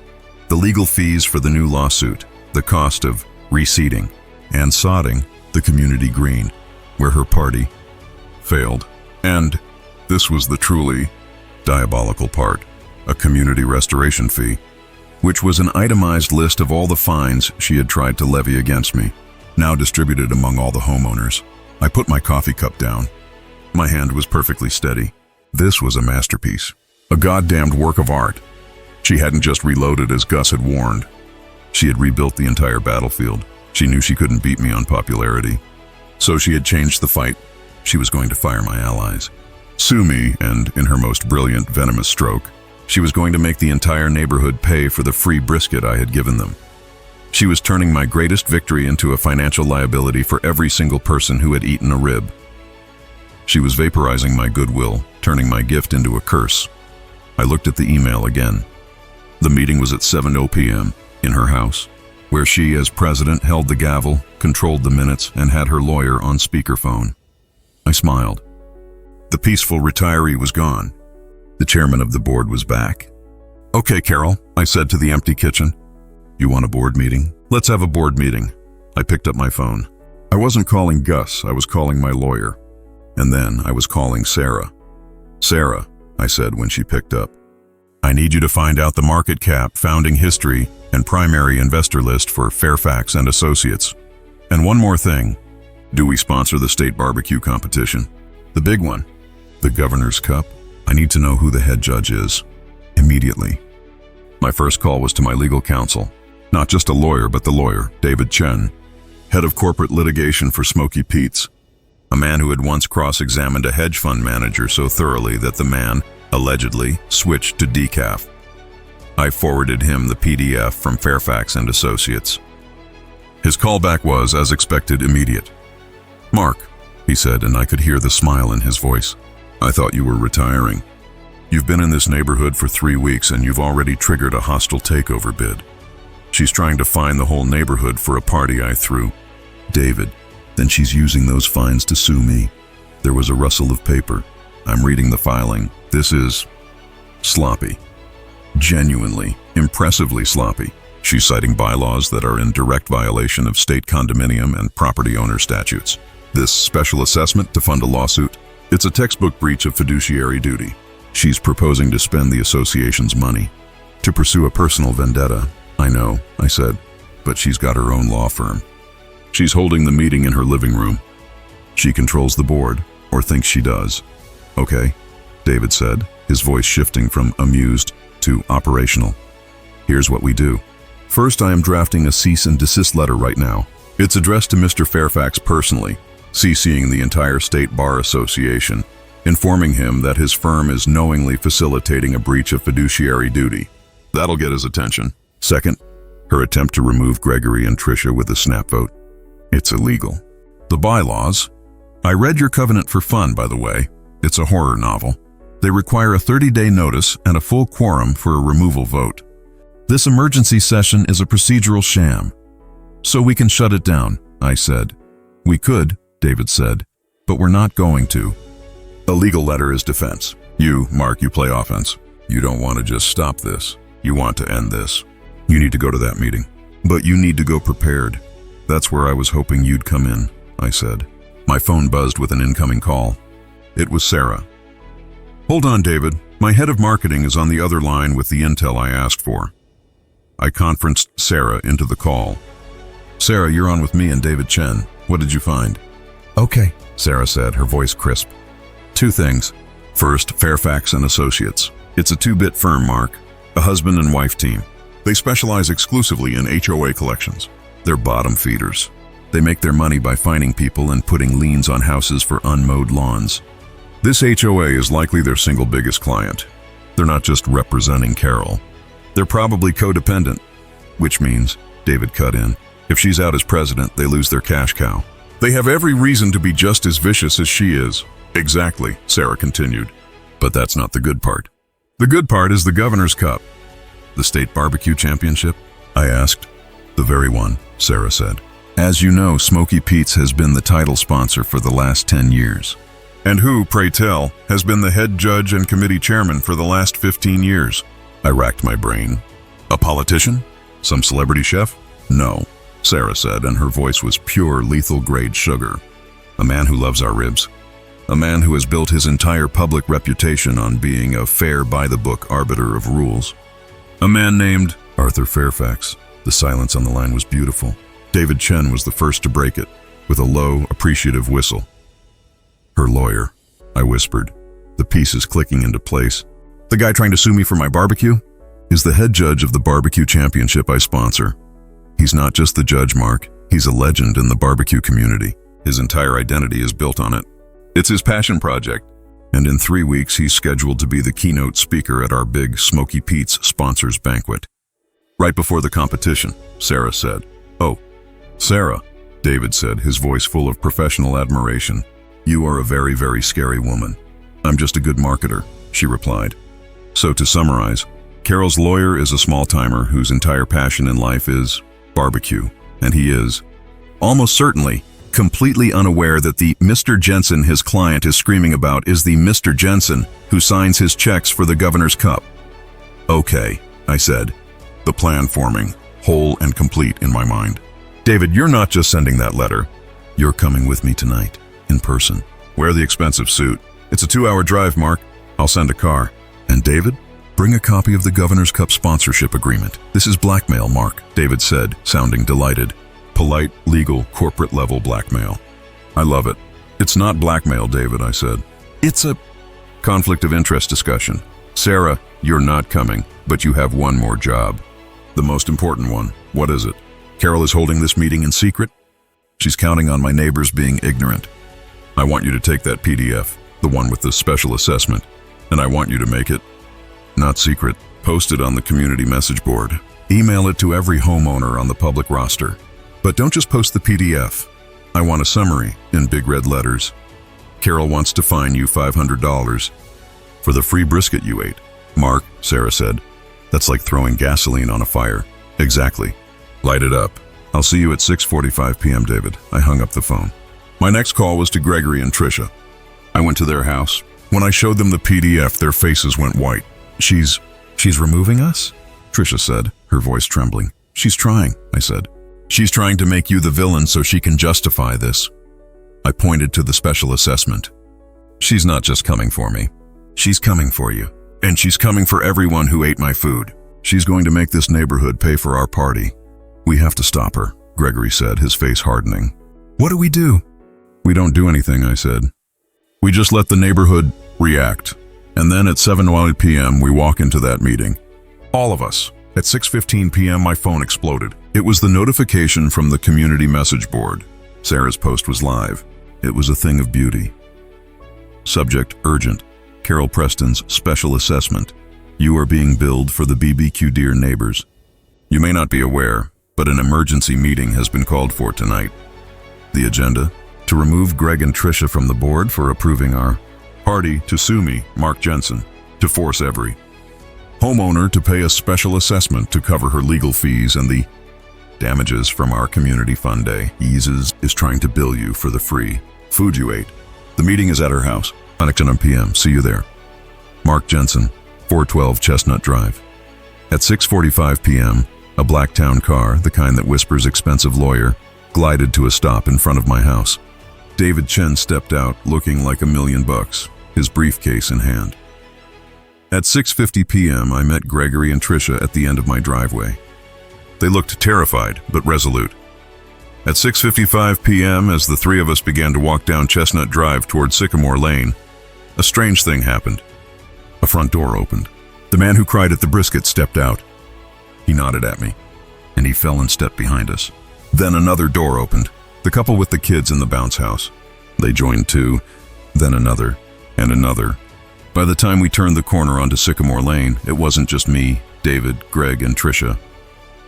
the legal fees for the new lawsuit, the cost of reseeding and sodding the community green, where her party failed, and, this was the truly diabolical part, a community restoration fee, which was an itemized list of all the fines she had tried to levy against me, now distributed among all the homeowners. I put my coffee cup down. My hand was perfectly steady. This was a masterpiece, a goddamned work of art. She hadn't just reloaded as Gus had warned. She had rebuilt the entire battlefield. She knew she couldn't beat me on popularity. So she had changed the fight. She was going to fire my allies, sue me, and in her most brilliant, venomous stroke, she was going to make the entire neighborhood pay for the free brisket I had given them. She was turning my greatest victory into a financial liability for every single person who had eaten a rib. She was vaporizing my goodwill, turning my gift into a curse. I looked at the email again. The meeting was at 7:00 p.m. in her house.
where she, as president, held the gavel, controlled the minutes, and had her lawyer on speakerphone. I smiled. The peaceful retiree was gone. The chairman of the board was back. "Okay, Carol," I said to the empty kitchen. "You want a board meeting? Let's have a board meeting." I picked up my phone. I wasn't calling Gus, I was calling my lawyer. And then I was calling Sarah. "Sarah," I said when she picked up, "I need you to find out the market cap, founding history, and primary investor list for Fairfax and Associates. And one more thing. Do we sponsor the state barbecue competition? The big one. The Governor's Cup? I need to know who the head judge is. Immediately." My first call was to my legal counsel. Not just a lawyer, but the lawyer, David Chen, head of corporate litigation for Smoky Pete's. A man who had once cross-examined a hedge fund manager so thoroughly that the man, allegedly, switched to decaf. I forwarded him the PDF from Fairfax and Associates. His callback was, as expected, immediate. "Mark," he said, and I could hear the smile in his voice. "I thought you were retiring. You've been in this neighborhood for 3 weeks and you've already triggered a hostile takeover bid. She's trying to fine the whole neighborhood for a party I threw. David, then she's using those fines to sue me." There was a rustle of paper. I'm reading the filing. This is sloppy. Genuinely, impressively sloppy. She's citing bylaws that are in direct violation of state condominium and property owner statutes. This special assessment to fund a lawsuit, it's a textbook breach of fiduciary duty. She's proposing to spend the association's money to pursue a personal vendetta. "I know," I said, "but she's got her own law firm. She's holding the meeting in her living room. She controls the board, or thinks she does." "Okay," David said, his voice shifting from amused to operational. "Here's what we do. First, I am drafting a cease and desist letter right now. It's addressed to Mr. Fairfax personally, CCing the entire State Bar Association, informing him that his firm is knowingly facilitating a breach of fiduciary duty. That'll get his attention. Second, her attempt to remove Gregory and Tricia with a snap vote. It's illegal. The bylaws. I read your covenant for fun, by the way. It's a horror novel. They require a 30-day notice and a full quorum for a removal vote. This emergency session is a procedural sham. So we can shut it down," I said. "We could," David said, "but we're not going to. A legal letter is defense. You, Mark, you play offense. You don't want to just stop this. You want to end this. You need to go to that meeting. But you need to go prepared. That's where I was hoping you'd come in," I said. My phone buzzed with an incoming call. It was Sarah. "Hold on, David. My head of marketing is on the other line with the intel I asked for." I conferenced Sarah into the call. "Sarah, you're on with me and David Chen. What did you find?" "Okay," Sarah said, her voice crisp. "2 things. First, Fairfax and Associates. It's a 2-bit firm, Mark. A husband and wife team. They specialize exclusively in HOA collections. They're bottom feeders. They make their money by fining people and putting liens on houses for unmowed lawns. This HOA is likely their single biggest client. They're not just representing Carol. They're probably codependent, which means," David cut in, "if she's out as president, they lose their cash cow. They have every reason to be just as vicious as she is." "Exactly," Sarah continued. "But that's not the good part. The good part is the Governor's Cup." "The state barbecue championship?" I asked. "The very one," Sarah said. "As you know, Smoky Pete's has been the title sponsor for the last 10 years. And who, pray tell, has been the head judge and committee chairman for the last 15 years? I racked my brain. "A politician? Some celebrity chef?" "No," Sarah said, and her voice was pure lethal-grade sugar. "A man who loves our ribs. A man who has built his entire public reputation on being a fair by-the-book arbiter of rules. A man named Arthur Fairfax." The silence on the line was beautiful. David Chen was the first to break it, with a low, appreciative whistle. "Her lawyer," I whispered, the pieces clicking into place. "The guy trying to sue me for my barbecue? Is the head judge of the barbecue championship I sponsor. He's not just the judge, Mark. He's a legend in the barbecue community. His entire identity is built on it. It's his passion project. And in 3 weeks, he's scheduled to be the keynote speaker at our big Smoky Pete's sponsors banquet." "Right before the competition," Sarah said. "Oh, Sarah," David said, his voice full of professional admiration. "You are a very, very scary woman." "I'm just a good marketer," she replied. So to summarize, Carol's lawyer is a small-timer whose entire passion in life is barbecue, and he is, almost certainly, completely unaware that the Mr. Jensen his client is screaming about is the Mr. Jensen who signs his checks for the governor's cup. Okay, I said, the plan forming, whole and complete in my mind. David, you're not just sending that letter. You're coming with me tonight, in person. Wear the expensive suit. It's a 2-hour drive, Mark. I'll send a car. And David, bring a copy of the Governor's Cup sponsorship agreement. This is blackmail, Mark, David said, sounding delighted. Polite, legal, corporate-level blackmail. I love it. It's not blackmail, David, I said. It's a conflict of interest discussion. Sarah, you're not coming, but you have one more job. The most important one. What is it? Carol is holding this meeting in secret. She's counting on my neighbors being ignorant. I want you to take that PDF, the one with the special assessment, and I want you to make it not secret. Post it on the community message board. Email it to every homeowner on the public roster. But don't just post the PDF. I want a summary in big red letters. Carol wants to fine you $500 for the free brisket you ate. Mark, Sarah said, that's like throwing gasoline on a fire. Exactly. Light it up. I'll see you at 6:45 p.m., David. I hung up the phone. My next call was to Gregory and Tricia. I went to their house. When I showed them the PDF, their faces went white. She's removing us? Tricia said, her voice trembling. She's trying, I said. She's trying to make you the villain so she can justify this. I pointed to the special assessment. She's not just coming for me. She's coming for you. And she's coming for everyone who ate my food. She's going to make this neighborhood pay for our party. We have to stop her, Gregory said, his face hardening. What do we do? We don't do anything, I said. We just let the neighborhood react. And then at 7 p.m. we walk into that meeting. All of us. At 6:15 p.m. my phone exploded. It was the notification from the community message board. Sarah's post was live. It was a thing of beauty. Subject urgent. Carol Preston's special assessment. You are being billed for the BBQ, dear neighbors. You may not be aware, but an emergency meeting has been called for tonight. The agenda? To remove Greg and Tricia from the board for approving our party, to sue me, Mark Jensen, to force every homeowner to pay a special assessment to cover her legal fees and the damages from our community fun day. Eases is trying to bill you for the free food you ate. The meeting is at her house, 9 p.m. See you there. Mark Jensen, 412 Chestnut Drive. At 6:45 p.m., a black town car, the kind that whispers expensive lawyer, glided to a stop in front of my house. David Chen stepped out looking like $1 million, his briefcase in hand. At 6:50 p.m., I met Gregory and Tricia at the end of my driveway. They looked terrified, but resolute. At 6:55 p.m., as the three of us began to walk down Chestnut Drive toward Sycamore Lane, a strange thing happened. A front door opened. The man who cried at the brisket stepped out. He nodded at me, and he fell and stepped behind us. Then another door opened. The couple with the kids in the bounce house. They joined too, then another, and another. By the time we turned the corner onto Sycamore Lane, it wasn't just me, David, Greg, and Tricia.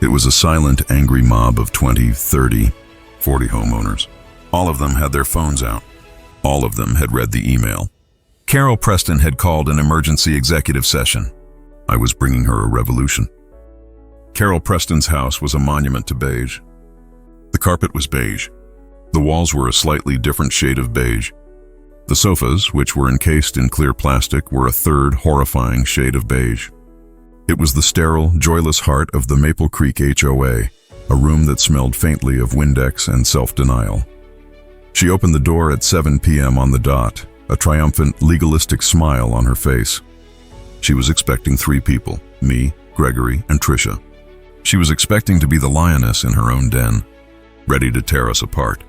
It was a silent, angry mob of 20, 30, 40 homeowners. All of them had their phones out. All of them had read the email. Carol Preston had called an emergency executive session. I was bringing her a revolution. Carol Preston's house was a monument to beige. The carpet was beige. The walls were a slightly different shade of beige. The sofas, which were encased in clear plastic, were a third, horrifying shade of beige. It was the sterile, joyless heart of the Maple Creek HOA, a room that smelled faintly of Windex and self-denial. She opened the door at 7 p.m. on the dot, a triumphant, legalistic smile on her face. She was expecting 3 people, me, Gregory, and Tricia. She was expecting to be the lioness in her own den, ready to tear us apart.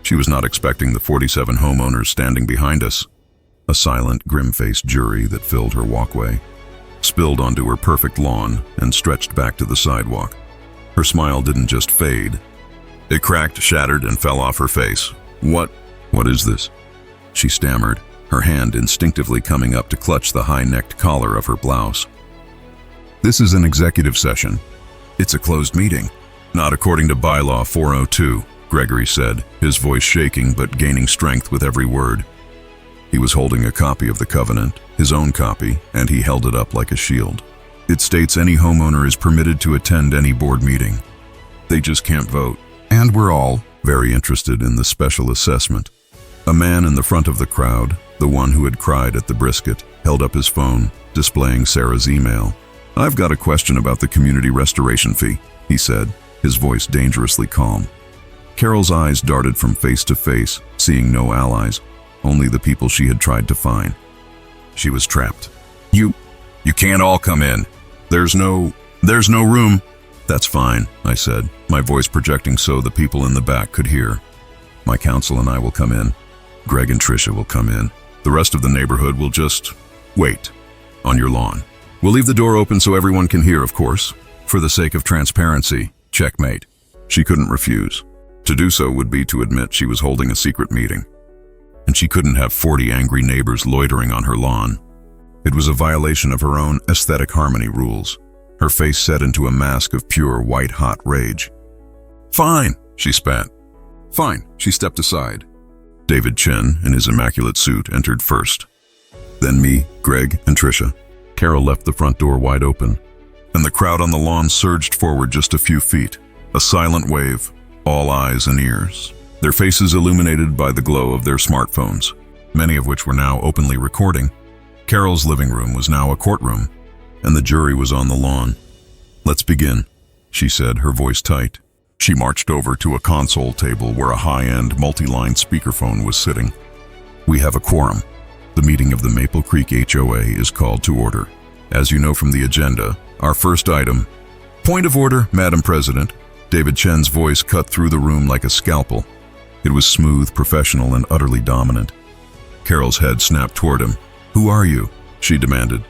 She was not expecting the 47 homeowners standing behind us, a silent, grim-faced jury that filled her walkway, spilled onto her perfect lawn, and stretched back to the sidewalk. Her smile didn't just fade. It cracked, shattered, and fell off her face. What is this? She stammered, her hand instinctively coming up to clutch the high-necked collar of her blouse. This is an executive session. It's a closed meeting. Not according to bylaw 402, Gregory said, his voice shaking but gaining strength with every word. He was holding a copy of the covenant, his own copy, and he held it up like a shield. It states any homeowner is permitted to attend any board meeting. They just can't vote. And we're all very interested in the special assessment. A man in the front of the crowd, the one who had cried at the brisket, held up his phone, displaying Sarah's email. "I've got a question about the community restoration fee," he said, his voice dangerously calm. Carol's eyes darted from face to face, seeing no allies, only the people she had tried to find. She was trapped. You can't all come in. There's no room." "That's fine," I said, my voice projecting so the people in the back could hear. "My counsel and I will come in. Greg and Tricia will come in. The rest of the neighborhood will just wait on your lawn. We'll leave the door open so everyone can hear, of course. For the sake of transparency, checkmate." She couldn't refuse. To do so would be to admit she was holding a secret meeting. And she couldn't have 40 angry neighbors loitering on her lawn. It was a violation of her own aesthetic harmony rules. Her face set into a mask of pure white-hot rage. "Fine," she spat. "Fine." She stepped aside. David Chen, in his immaculate suit, entered first. Then me, Greg, and Tricia. Carol left the front door wide open, and the crowd on the lawn surged forward just a few feet. A silent wave, all eyes and ears, their faces illuminated by the glow of their smartphones, many of which were now openly recording. Carol's living room was now a courtroom, and the jury was on the lawn. "Let's begin," she said, her voice tight. She marched over to a console table where a high-end, multi-line speakerphone was sitting. "We have a quorum. The meeting of the Maple Creek HOA is called to order. As you know from the agenda, our first item..." "Point of order, Madam President." David Chen's voice cut through the room like a scalpel. It was smooth, professional, and utterly dominant. Carol's head snapped toward him. "Who are you?" she demanded.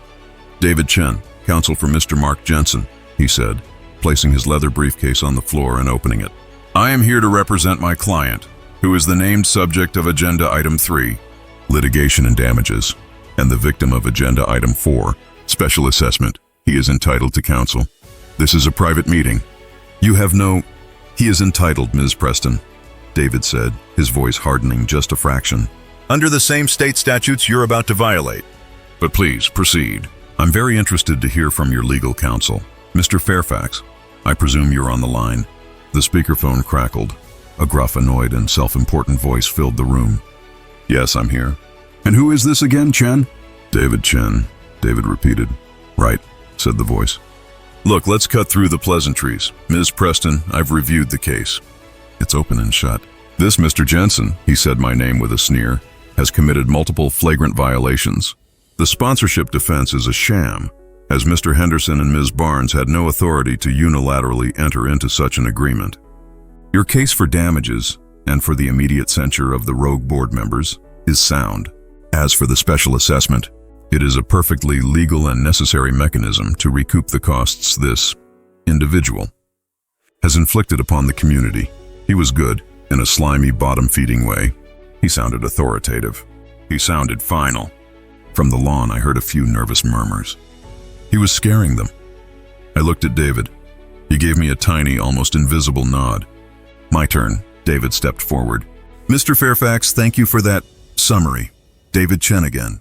"David Chen, counsel for Mr. Mark Jensen," he said, placing his leather briefcase on the floor and opening it. "I am here to represent my client, who is the named subject of Agenda Item 3, litigation and damages, and the victim of Agenda Item 4, special assessment. He is entitled to counsel. This is a private meeting. You have no..." "He is entitled, Ms. Preston," David said, his voice hardening just a fraction. "Under the same state statutes you're about to violate. But please, proceed. I'm very interested to hear from your legal counsel. Mr. Fairfax, I presume you're on the line." The speakerphone crackled. A gruff, annoyed, and self-important voice filled the room. "Yes, I'm here." "And who is this again, Chen?" "David Chen," David repeated. "Right," said the voice. "Look, let's cut through the pleasantries. Ms. Preston, I've reviewed the case. It's open and shut. This Mr. Jensen," he said my name with a sneer, "has committed multiple flagrant violations. The sponsorship defense is a sham, as Mr. Henderson and Ms. Barnes had no authority to unilaterally enter into such an agreement. Your case for damages, and for the immediate censure of the rogue board members, is sound. As for the special assessment, it is a perfectly legal and necessary mechanism to recoup the costs this individual has inflicted upon the community." He was good, in a slimy, bottom-feeding way. He sounded authoritative. He sounded final. From the lawn, I heard a few nervous murmurs. He was scaring them. I looked at David. He gave me a tiny, almost invisible nod. "My turn." David stepped forward. "Mr. Fairfax, thank you for that summary. David Chen again.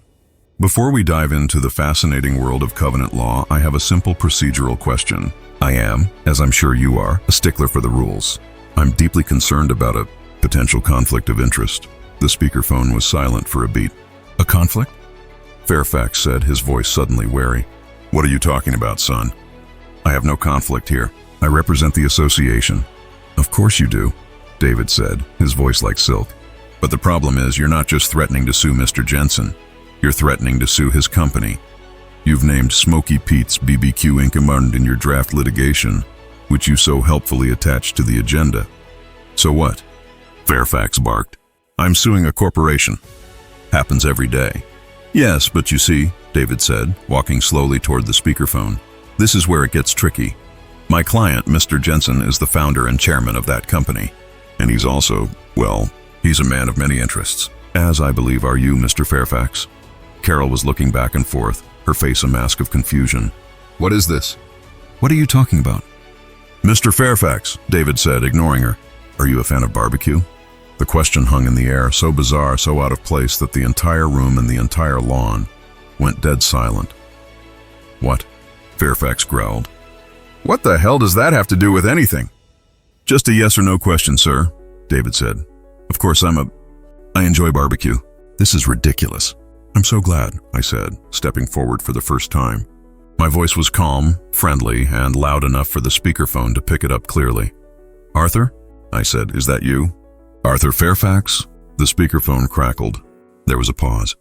Before we dive into the fascinating world of covenant law, I have a simple procedural question. I am, as I'm sure you are, a stickler for the rules. I'm deeply concerned about a potential conflict of interest." The speakerphone was silent for a beat. "A conflict?" Fairfax said, his voice suddenly wary. "What are you talking about, son?" "I have no conflict here. I represent the association." "Of course you do," David said, his voice like silk. "But the problem is you're not just threatening to sue Mr. Jensen. You're threatening to sue his company. You've named Smoky Pete's BBQ Inc. in your draft litigation, which you so helpfully attached to the agenda. So what?" Fairfax barked. "I'm suing a corporation. Happens every day." "Yes, but you see," David said, walking slowly toward the speakerphone, "this is where it gets tricky. My client, Mr. Jensen, is the founder and chairman of that company. And he's also, well, he's a man of many interests. As I believe are you, Mr. Fairfax." Carol was looking back and forth, her face a mask of confusion. "What is this? What are you talking about?" "Mr. Fairfax," David said, ignoring her. "Are you a fan of barbecue?" The question hung in the air, so bizarre, so out of place that the entire room and the entire lawn went dead silent. "What?" Fairfax growled. "What the hell does that have to do with anything?" Just a yes or no question, sir, David said. Of course, I enjoy barbecue. This is ridiculous. I'm so glad, I said, stepping forward for the first time. My voice was calm, friendly, and loud enough for the speakerphone to pick it up clearly. Arthur? I said, is that you? Arthur Fairfax? The speakerphone crackled. There was a pause.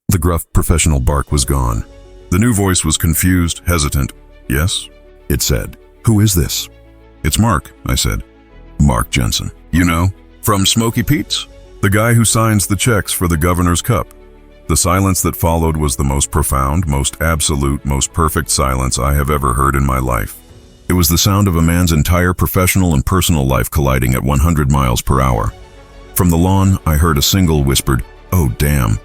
The gruff professional bark was gone. The new voice was confused, hesitant. Yes? It said. Who is this? It's Mark, I said. Mark Jensen. You know, from Smoky Pete's? The guy who signs the checks for the governor's cup. The silence that followed was the most profound, most absolute, most perfect silence I have ever heard in my life. It was the sound of a man's entire professional and personal life colliding at 100 miles per hour. From the lawn, I heard a single whispered, "Oh, damn."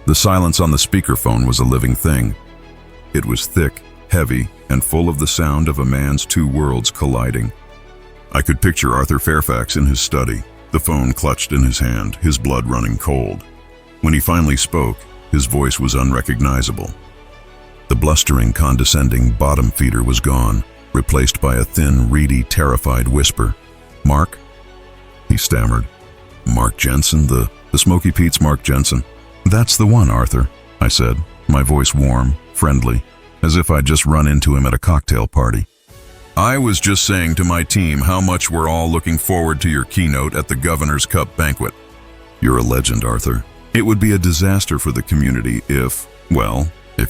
The silence on the speakerphone was a living thing. It was thick, heavy, and full of the sound of a man's two worlds colliding. I could picture Arthur Fairfax in his study, the phone clutched in his hand, his blood running cold. When he finally spoke, his voice was unrecognizable. The blustering, condescending bottom feeder was gone, replaced by a thin, reedy, terrified whisper. "Mark?" He stammered. "Mark Jensen, the Smoky Pete's Mark Jensen." "That's the one, Arthur," I said, my voice warm, friendly, as if I'd just run into him at a cocktail party. "I was just saying to my team how much we're all looking forward to your keynote at the Governor's Cup banquet. You're a legend, Arthur. It would be a disaster for the community if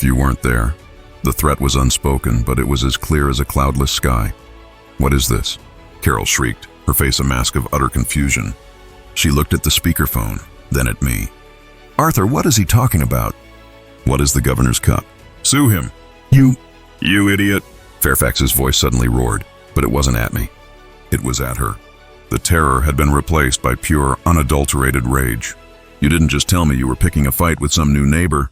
you weren't there." The threat was unspoken, but it was as clear as a cloudless sky. "What is this?" Carol shrieked, her face a mask of utter confusion. She looked at the speakerphone, then at me. "Arthur, what is he talking about?" "What is the Governor's Cup?" "Sue him." You idiot." Fairfax's voice suddenly roared, but it wasn't at me. It was at her. The terror had been replaced by pure, unadulterated rage. "You didn't just tell me you were picking a fight with some new neighbor.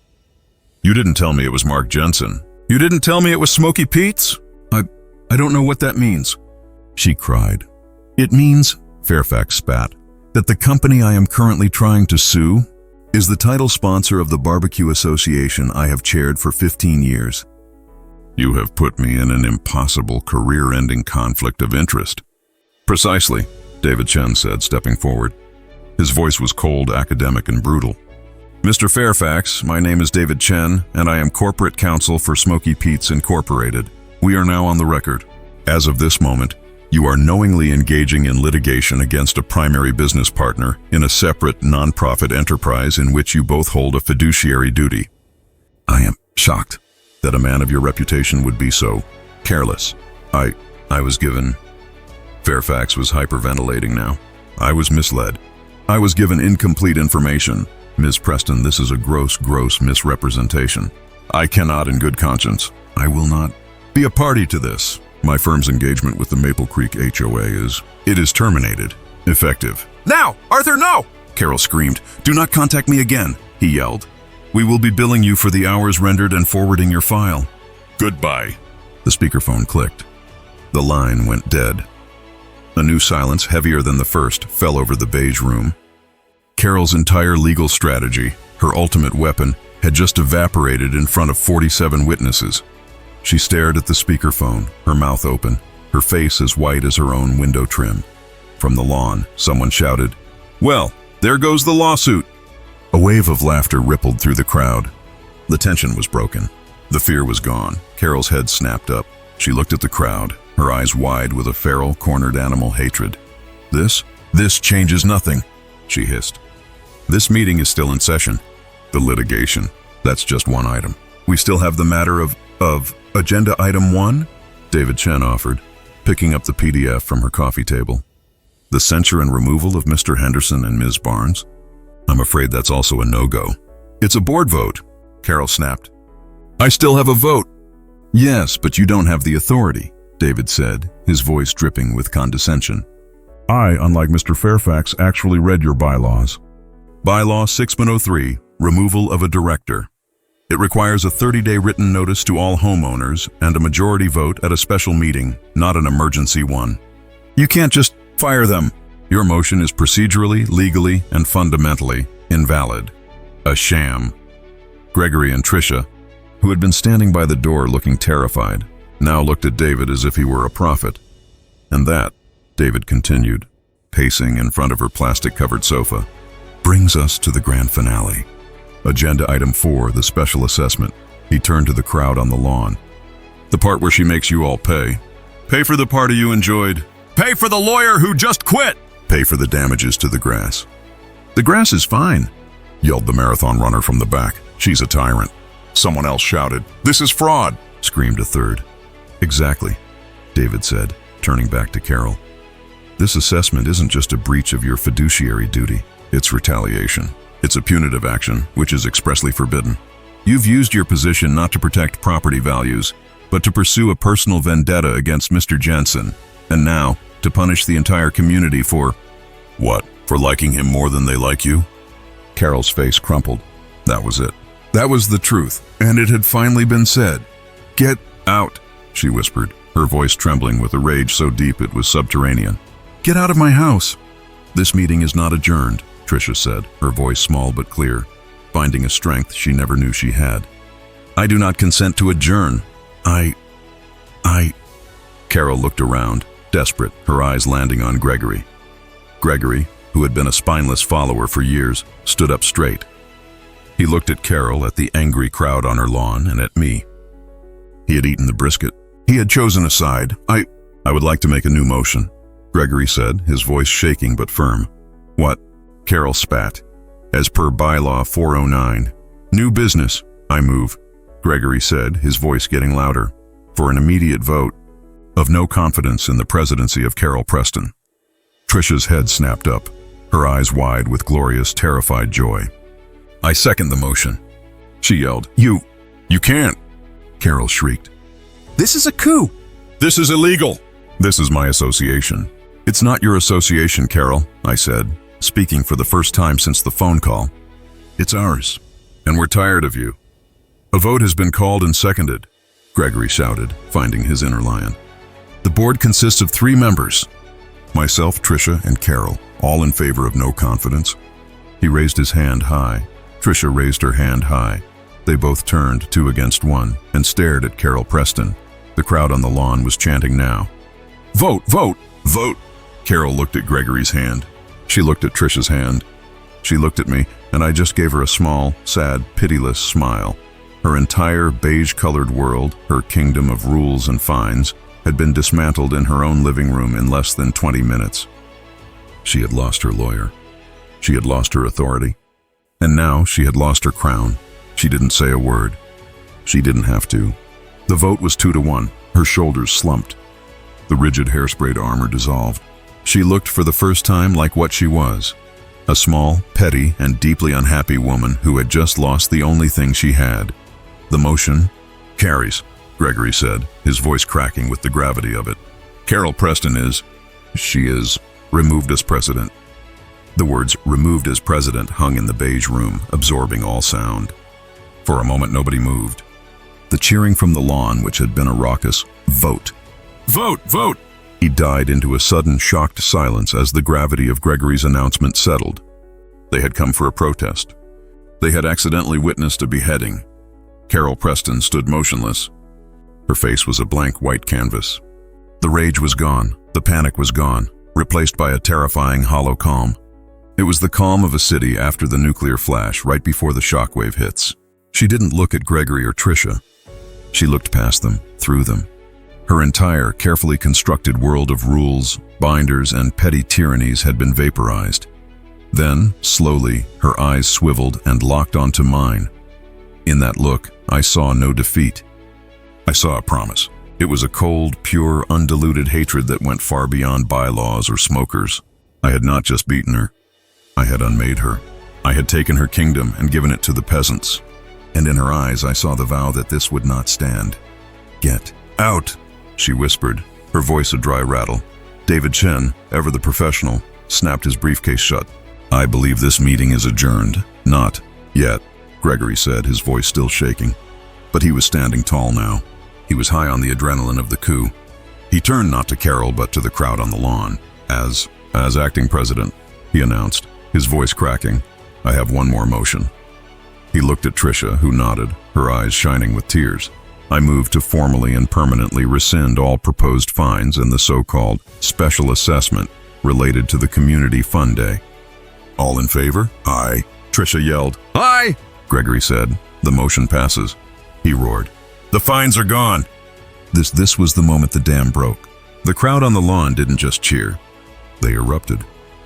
You didn't tell me it was Mark Jensen. You didn't tell me it was Smoky Pete's? I don't know what that means," she cried. "It means," Fairfax spat, "that the company I am currently trying to sue is the title sponsor of the barbecue association I have chaired for 15 years. You have put me in an impossible career-ending conflict of interest." "Precisely," David Chen said, stepping forward. His voice was cold, academic, and brutal. "Mr. Fairfax, my name is David Chen, and I am corporate counsel for Smoky Pete's Incorporated. We are now on the record. As of this moment, you are knowingly engaging in litigation against a primary business partner in a separate, non-profit enterprise in which you both hold a fiduciary duty." I am shocked that a man of your reputation would be so careless. I was given... Fairfax was hyperventilating now. "I was misled. I was given incomplete information. Ms. Preston, this is a gross misrepresentation. I cannot, in good conscience, I will not be a party to this. My firm's engagement with the Maple Creek HOA is terminated. Effective." "Now! Arthur, no!" Carol screamed. "Do not contact me again," he yelled. "We will be billing you for the hours rendered and forwarding your file. Goodbye." The speakerphone clicked. The line went dead. A new silence, heavier than the first, fell over the beige room. Carol's entire legal strategy, her ultimate weapon, had just evaporated in front of 47 witnesses. She stared at the speakerphone, her mouth open, her face as white as her own window trim. From the lawn, someone shouted, "Well, there goes the lawsuit." A wave of laughter rippled through the crowd. The tension was broken. The fear was gone. Carol's head snapped up. She looked at the crowd, her eyes wide with a feral, cornered animal hatred. This changes nothing," she hissed. "This meeting is still in session. The litigation, that's just one item. We still have the matter of Agenda Item 1, David Chen offered, picking up the PDF from her coffee table. "The censure and removal of Mr. Henderson and Ms. Barnes? I'm afraid that's also a no-go." "It's a board vote," Carol snapped. "I still have a vote." "Yes, but you don't have the authority," David said, his voice dripping with condescension. "I, unlike Mr. Fairfax, actually read your bylaws. Bylaw 6.03, removal of a director. It requires a 30-day written notice to all homeowners and a majority vote at a special meeting, not an emergency one. You can't just fire them. Your motion is procedurally, legally, and fundamentally invalid. A sham." Gregory and Tricia, who had been standing by the door looking terrified, now looked at David as if he were a prophet. And that David continued, pacing in front of her plastic-covered sofa, brings us to the grand finale. Agenda item 4, the special assessment. He turned to the crowd on the lawn. The part where she makes you all pay. Pay for the party you enjoyed. Pay for the lawyer who just quit. Pay for the damages to the grass. The grass is fine, yelled the marathon runner from the back. She's a tyrant. Someone else shouted, "This is fraud," screamed a third. Exactly, David said, turning back to Carol. This assessment isn't just a breach of your fiduciary duty. It's retaliation. It's a punitive action, which is expressly forbidden. You've used your position not to protect property values, but to pursue a personal vendetta against Mr. Jensen, and now to punish the entire community for… What? For liking him more than they like you? Carol's face crumpled. That was it. That was the truth, and it had finally been said. Get out, she whispered, her voice trembling with a rage so deep it was subterranean. Get out of my house. This meeting is not adjourned, Tricia said, her voice small but clear, finding a strength she never knew she had. I do not consent to adjourn. Carol looked around, desperate, her eyes landing on Gregory. Gregory, who had been a spineless follower for years, stood up straight. He looked at Carol, at the angry crowd on her lawn, and at me. He had eaten the brisket. He had chosen a side. I would like to make a new motion, Gregory said, his voice shaking but firm. What? Carol spat. As per bylaw 409. New business, I move, Gregory said, his voice getting louder, for an immediate vote of no confidence in the presidency of Carol Preston. Tricia's head snapped up, her eyes wide with glorious, terrified joy. I second the motion, she yelled. You can't, Carol shrieked. This is a coup. This is illegal. This is my association. It's not your association, Carol, I said, speaking for the first time since the phone call. It's ours, and we're tired of you. A vote has been called and seconded, Gregory shouted, finding his inner lion. The board consists of 3 members, myself, Tricia, and Carol, all in favor of no confidence. He raised his hand high. Tricia raised her hand high. They both turned 2 against 1 and stared at Carol Preston. The crowd on the lawn was chanting now. Vote, vote, vote. Carol looked at Gregory's hand. She looked at Tricia's hand. She looked at me, and I just gave her a small, sad, pitiless smile. Her entire beige-colored world, her kingdom of rules and fines, had been dismantled in her own living room in less than 20 minutes. She had lost her lawyer. She had lost her authority. And now she had lost her crown. She didn't say a word. She didn't have to. The vote was 2-1. Her shoulders slumped. The rigid hairsprayed armor dissolved. She looked for the first time like what she was. A small, petty, and deeply unhappy woman who had just lost the only thing she had. The motion carries, Gregory said, his voice cracking with the gravity of it. Carol Preston is removed as president. The words removed as president hung in the beige room, absorbing all sound. For a moment, nobody moved. The cheering from the lawn, which had been a raucous vote. Vote, vote! He died into a sudden, shocked silence as the gravity of Gregory's announcement settled. They had come for a protest. They had accidentally witnessed a beheading. Carol Preston stood motionless. Her face was a blank white canvas. The rage was gone. The panic was gone, replaced by a terrifying, hollow calm. It was the calm of a city after the nuclear flash, right before the shockwave hits. She didn't look at Gregory or Tricia. She looked past them, through them. Her entire, carefully constructed world of rules, binders, and petty tyrannies had been vaporized. Then, slowly, her eyes swiveled and locked onto mine. In that look, I saw no defeat. I saw a promise. It was a cold, pure, undiluted hatred that went far beyond bylaws or smokers. I had not just beaten her. I had unmade her. I had taken her kingdom and given it to the peasants. And in her eyes, I saw the vow that this would not stand. Get out, she whispered, her voice a dry rattle. David Chen, ever the professional, snapped his briefcase shut. I believe this meeting is adjourned. Not yet, Gregory said, his voice still shaking. But he was standing tall now. He was high on the adrenaline of the coup. He turned not to Carol but to the crowd on the lawn. As acting president, he announced, his voice cracking, I have one more motion. He looked at Tricia, who nodded, her eyes shining with tears.
I moved to formally and permanently rescind all proposed fines and the so-called special assessment related to the Community Fund Day. All in favor? Aye. Tricia yelled. Aye! Gregory said. The motion passes. He roared. The fines are gone! This was the moment the dam broke. The crowd on the lawn didn't just cheer. They erupted.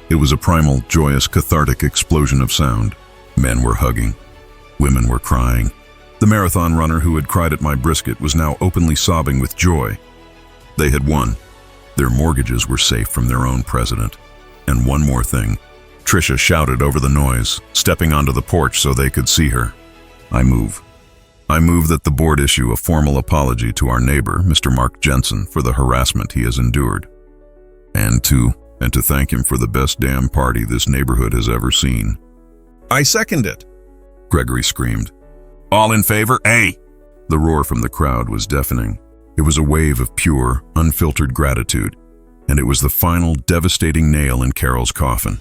It was a primal, joyous, cathartic explosion of sound. Men were hugging. Women were crying. The marathon runner who had cried at my brisket was now openly sobbing with joy. They had won. Their mortgages were safe from their own president. And one more thing. Tricia shouted over the noise, stepping onto the porch so they could see her. I move that the board issue a formal apology to our neighbor, Mr. Mark Jensen, for the harassment he has endured. And to thank him for the best damn party this neighborhood has ever seen. I second it, Gregory screamed. All in favor? Aye! The roar from the crowd was deafening. It was a wave of pure, unfiltered gratitude, and it was the final devastating nail in Carol's coffin.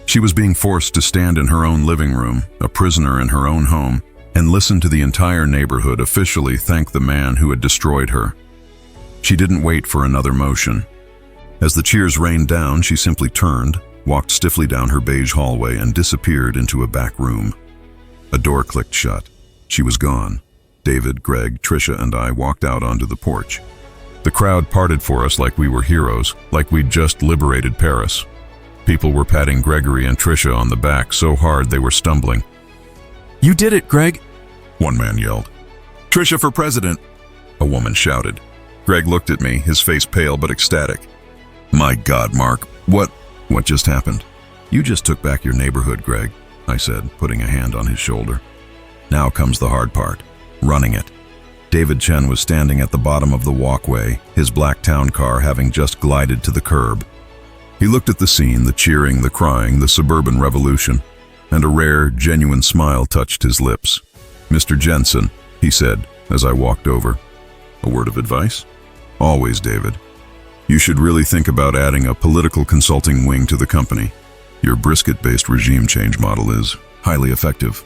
She was being forced to stand in her own living room, a prisoner in her own home, and listen to the entire neighborhood officially thank the man who had destroyed her. She didn't wait for another motion. As the cheers rained down, she simply turned, walked stiffly down her beige hallway, and disappeared into a back room. A door clicked shut. She was gone. David, Greg, Tricia, and I walked out onto the porch. The crowd parted for us like we were heroes, like we'd just liberated Paris. People were patting Gregory and Tricia on the back so hard they were stumbling. You did it, Greg, one man yelled. Tricia for president, a woman shouted. Greg looked at me, his face pale but ecstatic. My God, Mark, what just happened? You just took back your neighborhood, Greg, I said, putting a hand on his shoulder. Now comes the hard part, running it. David Chen was standing at the bottom of the walkway, his black town car having just glided to the curb. He looked at the scene, the cheering, the crying, the suburban revolution, and a rare, genuine smile touched his lips. Mr. Jensen, he said, as I walked over. A word of advice? Always, David. You should really think about adding a political consulting wing to the company. Your brisket-based regime change model is highly effective.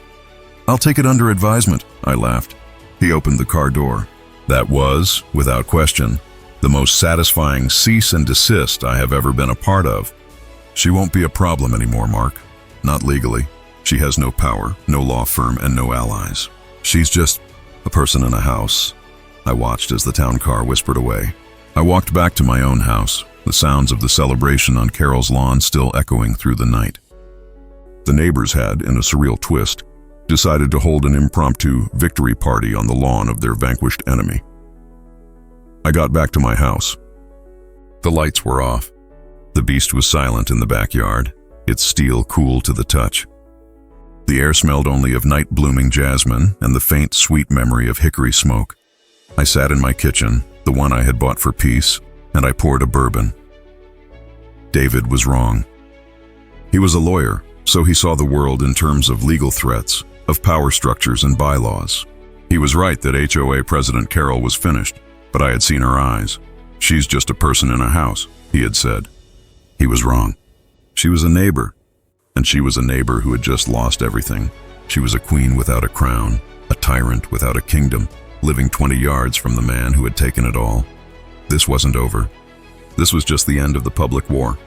I'll take it under advisement, I laughed. He opened the car door. That was, without question, the most satisfying cease and desist I have ever been a part of. She won't be a problem anymore, Mark. Not legally. She has no power, no law firm, and no allies. She's just a person in a house. I watched as the town car whispered away. I walked back to my own house, the sounds of the celebration on Carol's lawn still echoing through the night. The neighbors had, in a surreal twist, decided to hold an impromptu victory party on the lawn of their vanquished enemy. I got back to my house. The lights were off. The beast was silent in the backyard, its steel cool to the touch. The air smelled only of night-blooming jasmine and the faint, sweet memory of hickory smoke. I sat in my kitchen, the one I had bought for peace, and I poured a bourbon. David was wrong. He was a lawyer, so he saw the world in terms of legal threats, of power structures and bylaws. He was right that HOA President Carol was finished, but I had seen her eyes. She's just a person in a house, he had said. He was wrong. She was a neighbor, and she was a neighbor who had just lost everything. She was a queen without a crown, a tyrant without a kingdom, living 20 yards from the man who had taken it all. This wasn't over. This was just the end of the public war.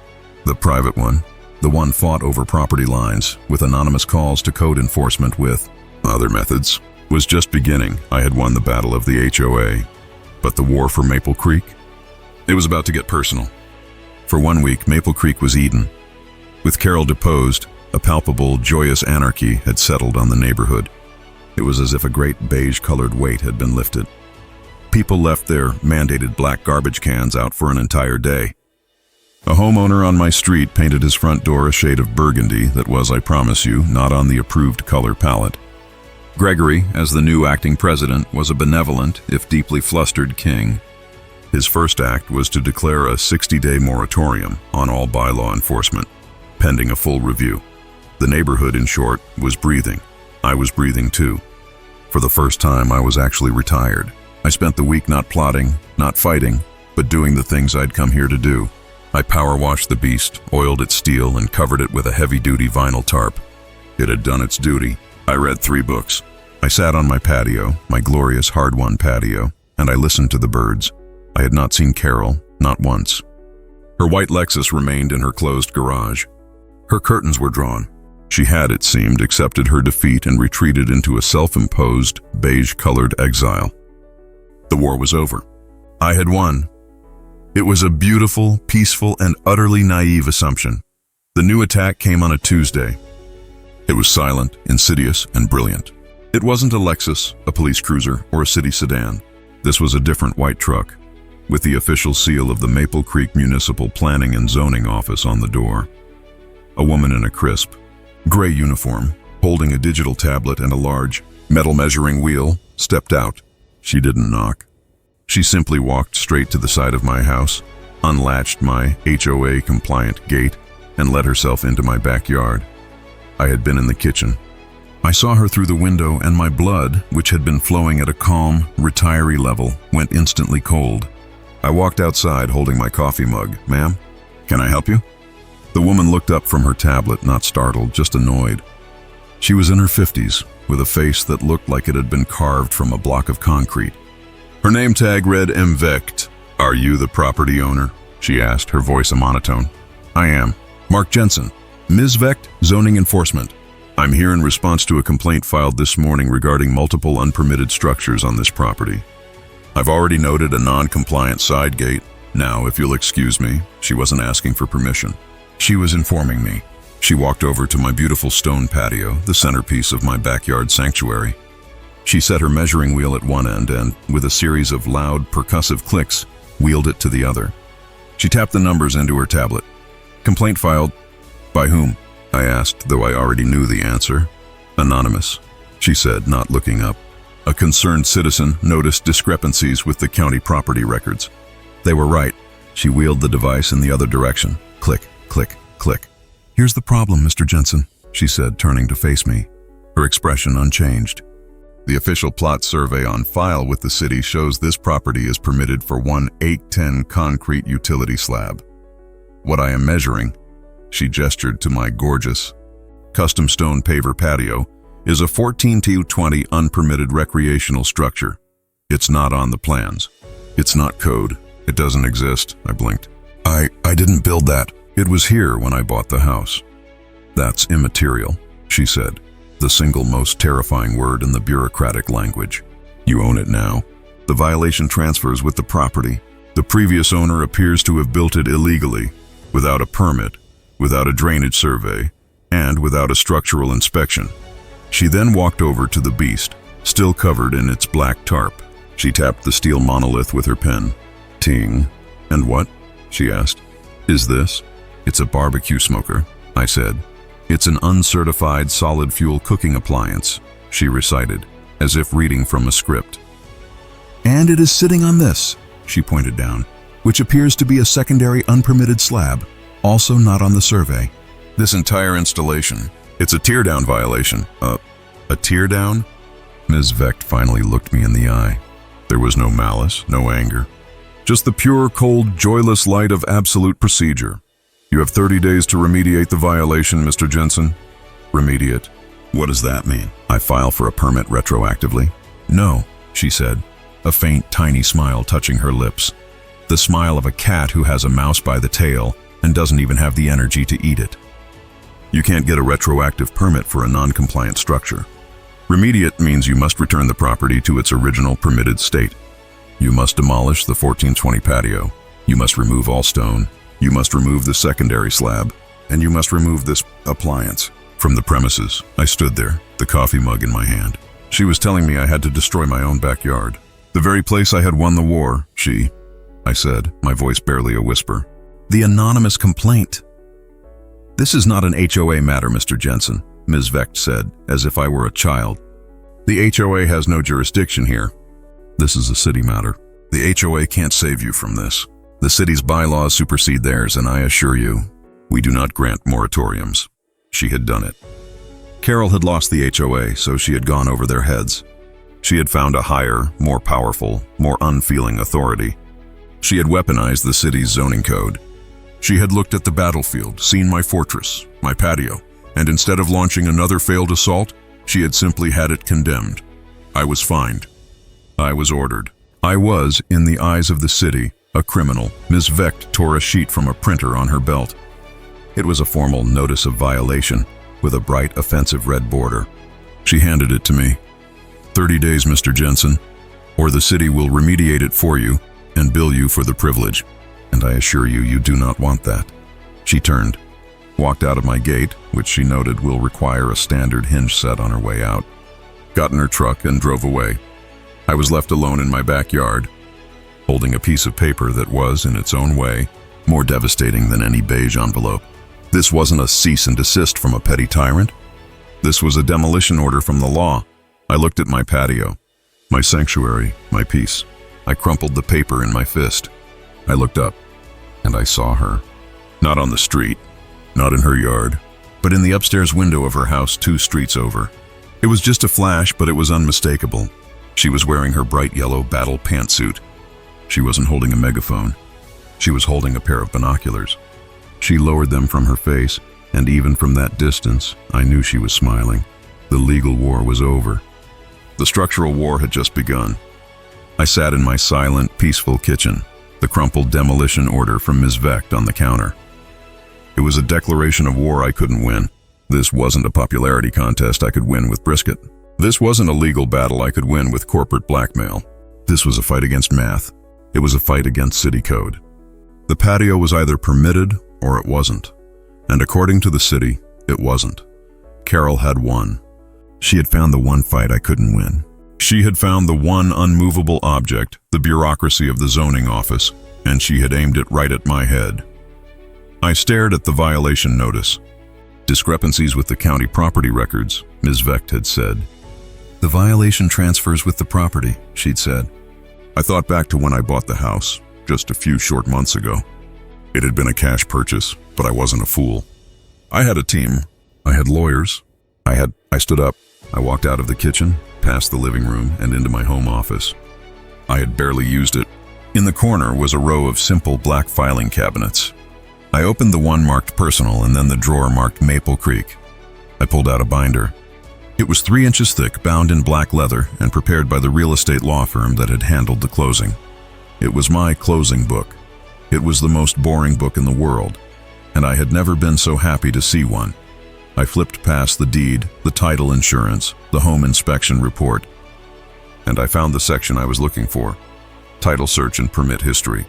The private one, the one fought over property lines, with anonymous calls to code enforcement with other methods, was just beginning. I had won the battle of the HOA. But the war for Maple Creek? It was about to get personal. For 1 week, Maple Creek was Eden. With Carol deposed, a palpable, joyous anarchy had settled on the neighborhood. It was as if a great beige-colored weight had been lifted. People left their mandated black garbage cans out for an entire day. A homeowner on my street painted his front door a shade of burgundy that was, I promise you, not on the approved color palette. Gregory, as the new acting president, was a benevolent, if deeply flustered, king. His first act was to declare a 60-day moratorium on all bylaw enforcement, pending a full review. The neighborhood, in short, was breathing. I was breathing too. For the first time, I was actually retired. I spent the week not plotting, not fighting, but doing the things I'd come here to do. I power washed the beast, oiled its steel, and covered it with a heavy-duty vinyl tarp. It had done its duty. I read 3 books.
I sat on my patio, my glorious hard-won patio, and I listened to the birds. I had not seen Carol, not once. Her white Lexus remained in her closed garage. Her curtains were drawn. She had, it seemed, accepted her defeat and retreated into a self-imposed, beige-colored exile. The war was over. I had won. It was a beautiful, peaceful, and utterly naive assumption. The new attack came on a Tuesday. It was silent, insidious, and brilliant. It wasn't a Lexus, a police cruiser, or a city sedan. This was a different white truck, with the official seal of the Maple Creek Municipal Planning and Zoning Office on the door. A woman in a crisp, gray uniform, holding a digital tablet and a large, metal measuring wheel, stepped out. She didn't knock. She simply walked straight to the side of my house, unlatched my HOA-compliant gate, and let herself into my backyard. I had been in the kitchen. I saw her through the window, and my blood, which had been flowing at a calm, retiree level, went instantly cold. I walked outside holding my coffee mug. "Ma'am, can I help you?" The woman looked up from her tablet, not startled, just annoyed. She was in her 50s, with a face that looked like it had been carved from a block of concrete. Her name tag read MVECT. "Are you the property owner?" she asked, her voice a monotone. "I am. Mark Jensen, Ms. Vecht, Zoning Enforcement. I'm here in response to a complaint filed this morning regarding multiple unpermitted structures on this property. I've already noted a non-compliant side gate. Now, if you'll excuse me," she wasn't asking for permission. She was informing me. She walked over to my beautiful stone patio, the centerpiece of my backyard sanctuary. She set her measuring wheel at one end and, with a series of loud, percussive clicks, wheeled it to the other. She tapped the numbers into her tablet. "Complaint filed." "By whom?" I asked, though I already knew the answer. "Anonymous," she said, not looking up. "A concerned citizen noticed discrepancies with the county property records." They were right. She wheeled the device in the other direction. Click, click, click. "Here's the problem, Mr. Jensen," she said, turning to face me, her expression unchanged. "The official plot survey on file with the city shows this property is permitted for one 810 concrete utility slab. What I am measuring," she gestured to my gorgeous, custom stone paver patio, "is a 14-20 unpermitted recreational structure. It's not on the plans. It's not code. It doesn't exist." I blinked. I didn't build that. It was here when I bought the house." "That's immaterial," she said, the single most terrifying word in the bureaucratic language. "You own it now. The violation transfers with the property. The previous owner appears to have built it illegally, without a permit, without a drainage survey, and without a structural inspection." She then walked over to the beast, still covered in its black tarp. She tapped the steel monolith with her pen. "Ting. And what?" she asked. "Is this?" "It's a barbecue smoker," I said. "It's an uncertified solid fuel cooking appliance," she recited, as if reading from a script. "And it is sitting on this," she pointed down, "which appears to be a secondary unpermitted slab, also not on the survey. This entire installation, it's a teardown violation." A teardown?" Ms. Vecht finally looked me in the eye. There was no malice, no anger. Just the pure, cold, joyless light of absolute procedure. "You have 30 days to remediate the violation, Mr. Jensen." "Remediate? What does that mean? I file for a permit retroactively?" "No," she said, a faint, tiny smile touching her lips. The smile of a cat who has a mouse by the tail and doesn't even have the energy to eat it. "You can't get a retroactive permit for a non-compliant structure. Remediate means you must return the property to its original permitted state. You must demolish the 1420 patio. You must remove all stone. You must remove the secondary slab. And you must remove this appliance from the premises." I stood there, the coffee mug in my hand. She was telling me I had to destroy my own backyard. "The very place I had won the war," I said, my voice barely a whisper. "The anonymous complaint." "This is not an HOA matter, Mr. Jensen," Ms. Vecht said, as if I were a child. "The HOA has no jurisdiction here. This is a city matter. The HOA can't save you from this. The city's bylaws supersede theirs, and I assure you, we do not grant moratoriums." She had done it. Carol had lost the HOA, so she had gone over their heads. She had found a higher, more powerful, more unfeeling authority. She had weaponized the city's zoning code. She had looked at the battlefield, seen my fortress, my patio, and instead of launching another failed assault, she had simply had it condemned,
I was fined. I was ordered. I was, in the eyes of the city, a criminal. Ms. Vecht tore a sheet from a printer on her belt. It was a formal notice of violation with a bright, offensive red border. She handed it to me. 30 days, Mr. Jensen, or the city will remediate it for you and bill you for the privilege. And I assure you, you do not want that. She turned, walked out of my gate, which she noted will require a standard hinge set on her way out, got in her truck and drove away. I was left alone in my backyard, holding a piece of paper that was, in its own way, more devastating than any beige envelope. This wasn't a cease and desist from a petty tyrant. This was a demolition order from the law. I looked at my patio, my sanctuary, my peace. I crumpled the paper in my fist. I looked up, and I saw her. Not on the street, not in her yard, but in the upstairs window of her house 2 streets over. It was just a flash, but it was unmistakable. She was wearing her bright yellow battle pantsuit. She wasn't holding a megaphone. She was holding a pair of binoculars. She lowered them from her face, and even from that distance, I knew she was smiling. The legal war was over. The structural war had just begun. I sat in my silent, peaceful kitchen, the crumpled demolition order from Ms. Vecht on the counter. It was a declaration of war I couldn't win. This wasn't a popularity contest I could win with brisket. This wasn't a legal battle I could win with corporate blackmail. This was a fight against math. It was a fight against city code. The patio was either permitted or it wasn't. And according to the city, it wasn't. Carol had won. She had found the one fight I couldn't win. She had found the one unmovable object, the bureaucracy of the zoning office, and she had aimed it right at my head. I stared at the violation notice. Discrepancies with the county property records, Ms. Vecht had said. The violation transfers with the property, she'd said. I thought back to when I bought the house, just a few short months ago. It had been a cash purchase, but I wasn't a fool. I had a team. I had lawyers. I stood up. I walked out of the kitchen, past the living room, and into my home office. I had barely used it. In the corner was a row of simple black filing cabinets. I opened the one marked personal and then the drawer marked Maple Creek. I pulled out a binder. It was 3 inches thick, bound in black leather, and prepared by the real estate law firm that had handled the closing. It was my closing book. It was the most boring book in the world, and I had never been so happy to see one. I flipped past the deed, the title insurance, the home inspection report, and I found the section I was looking for, title search and permit history.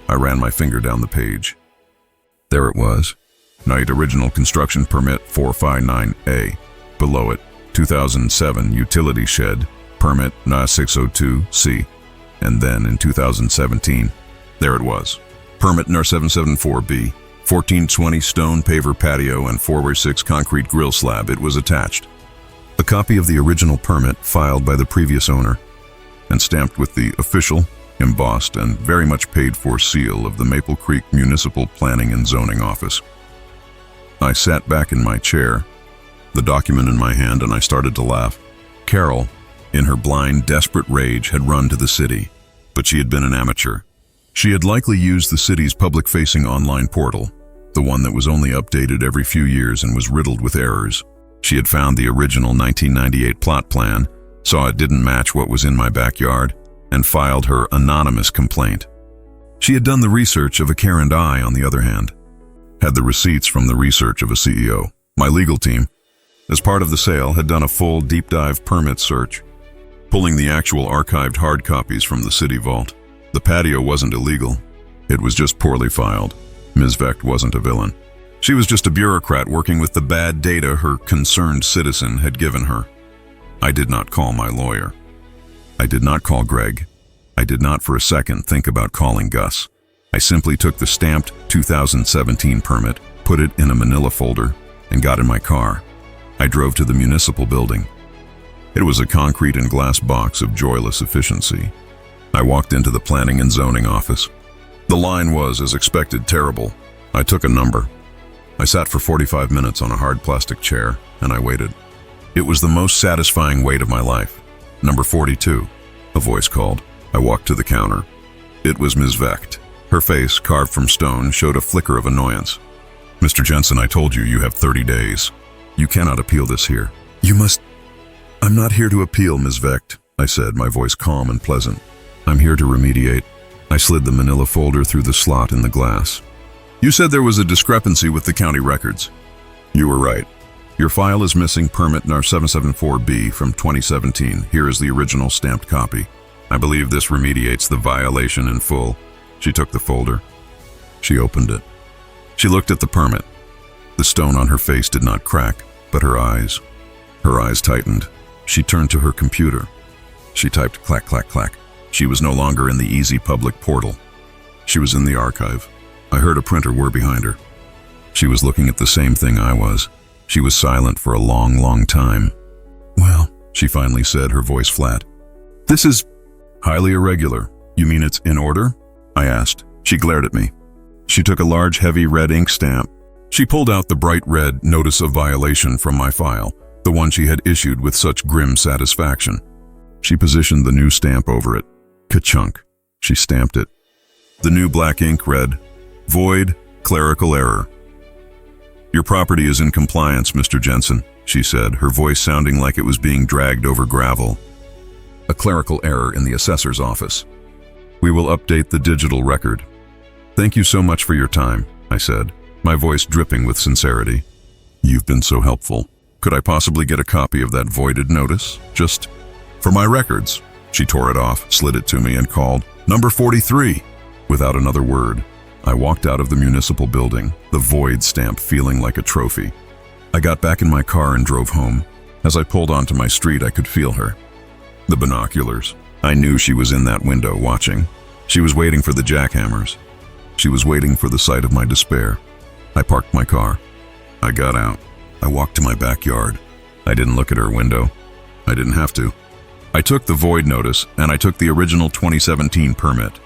I ran my finger down the page. There it was, Knight Original Construction Permit 459A. Below it, 2007 Utility Shed, Permit NA 602C. And then in 2017, there it was, Permit NAR 774B, 1420 stone paver patio and 4x6 concrete grill slab. It was attached. A copy of the original permit filed by the previous owner and stamped with the official, embossed and very much paid for seal of the Maple Creek Municipal Planning and Zoning Office. I sat back in my chair, the document in my hand, and I started to laugh. Carol, in her blind, desperate rage, had run to the city, but she had been an amateur. She had likely used the city's public-facing online portal, the one that was only updated every few years and was riddled with errors. She had found the original 1998 plot plan, saw it didn't match what was in my backyard, and filed her anonymous complaint. She had done the research of a Karen I, on the other hand, had the receipts from the research of a CEO. My legal team, as part of the sale, had done a full deep dive permit search, pulling the actual archived hard copies from the city vault. The patio wasn't illegal. It was just poorly filed. Ms. Vecht wasn't a villain. She was just a bureaucrat working with the bad data her concerned citizen had given her. I did not call my lawyer. I did not call Greg. I did not for a second think about calling Gus. I simply took the stamped 2017 permit, put it in a manila folder, and got in my car. I drove to the municipal building. It was a concrete and glass box of joyless efficiency. I walked into the planning and zoning office. The line was, as expected, terrible. I took a number. I sat for 45 minutes on a hard plastic chair, and I waited. It was the most satisfying wait of my life. Number 42, a voice called. I walked to the counter. It was Ms. Vecht. Her face, carved from stone, showed a flicker of annoyance. Mr. Jensen, I told you, you have 30 days. You cannot appeal this here. You must
I'm not here to appeal, Ms. Vecht, I said, my voice calm and pleasant. I'm here to remediate. I slid the manila folder through the slot in the glass. You said there was a discrepancy with the county records. You were right. Your file is missing permit NAR 774B from 2017. Here is the original stamped copy. I believe this remediates the violation in full. She took the folder. She opened it. She looked at the permit. The stone on her face did not crack, but her eyes tightened. She turned to her computer. She typed clack, clack, clack. She was no longer in the easy public portal. She was in the archive. I heard a printer whir behind her. She was looking at the same thing I was. She was silent for a long, long time. Well, she finally said, her voice flat. This is highly irregular. You mean it's in order? I asked. She glared at me. She took a large, heavy red ink stamp. She pulled out the bright red notice of violation from my file, the one she had issued with such grim satisfaction. She positioned the new stamp over it. Ka-chunk. She stamped it. The new black ink read, Void, clerical error. Your property is in compliance, Mr. Jensen, she said, her voice sounding like it was being dragged over gravel. A clerical error in the assessor's office. We will update the digital record. Thank you so much for your time, I said, my voice dripping with sincerity. You've been so helpful. Could I possibly get a copy of that voided notice? Just for my records. She tore it off, slid it to me, and called, Number 43. Without another word, I walked out of the municipal building, the void stamp feeling like a trophy. I got back in my car and drove home. As I pulled onto my street, I could feel her. The binoculars. I knew she was in that window watching. She was waiting for the jackhammers. She was waiting for the sight of my despair. I parked my car. I got out. I walked to my backyard. I didn't look at her window. I didn't have to. I took the void notice and I took the original 2017 permit.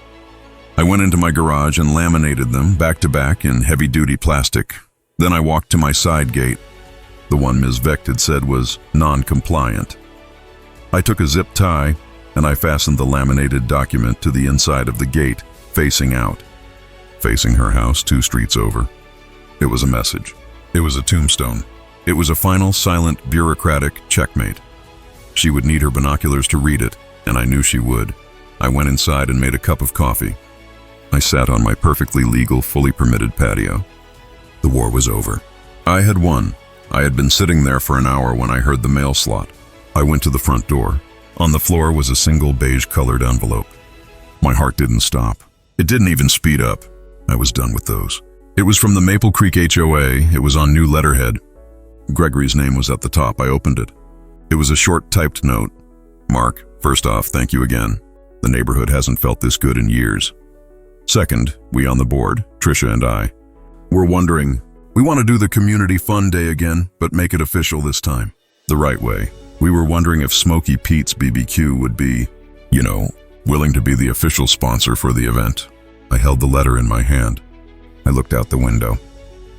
I went into my garage and laminated them back to back in heavy-duty plastic. Then I walked to my side gate, the one Ms. Vecht had said was non-compliant. I took a zip tie and I fastened the laminated document to the inside of the gate, facing out. Facing her house 2 streets over. It was a message. It was a tombstone. It was a final, silent, bureaucratic checkmate. She would need her binoculars to read it, and I knew she would. I went inside and made a cup of coffee. I sat on my perfectly legal, fully permitted patio. The war was over. I had won. I had been sitting there for an hour when I heard the mail slot. I went to the front door. On the floor was a single beige-colored envelope. My heart didn't stop. It didn't even speed up. I was done with those. It was from the Maple Creek HOA. It was on new letterhead. Gregory's name was at the top. I opened it. It was a short typed note. Mark, first off, thank you again. The neighborhood hasn't felt this good in years. Second, we on the board, Tricia and I, we're wondering, we want to do the community fun day again, but make it official this time, the right way. We were wondering if Smoky Pete's BBQ would be, willing to be the official sponsor for the event. I held the letter in my hand. I looked out the window.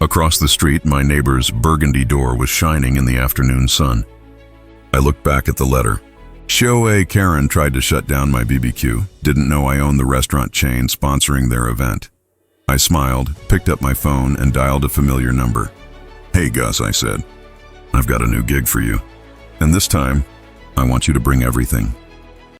Across the street, my neighbor's burgundy door was shining in the afternoon sun. I looked back at the letter. HOA Karen tried to shut down my BBQ, didn't know I owned the restaurant chain sponsoring their event. I smiled, picked up my phone, and dialed a familiar number. Hey Gus, I said. I've got a new gig for you. And this time, I want you to bring everything.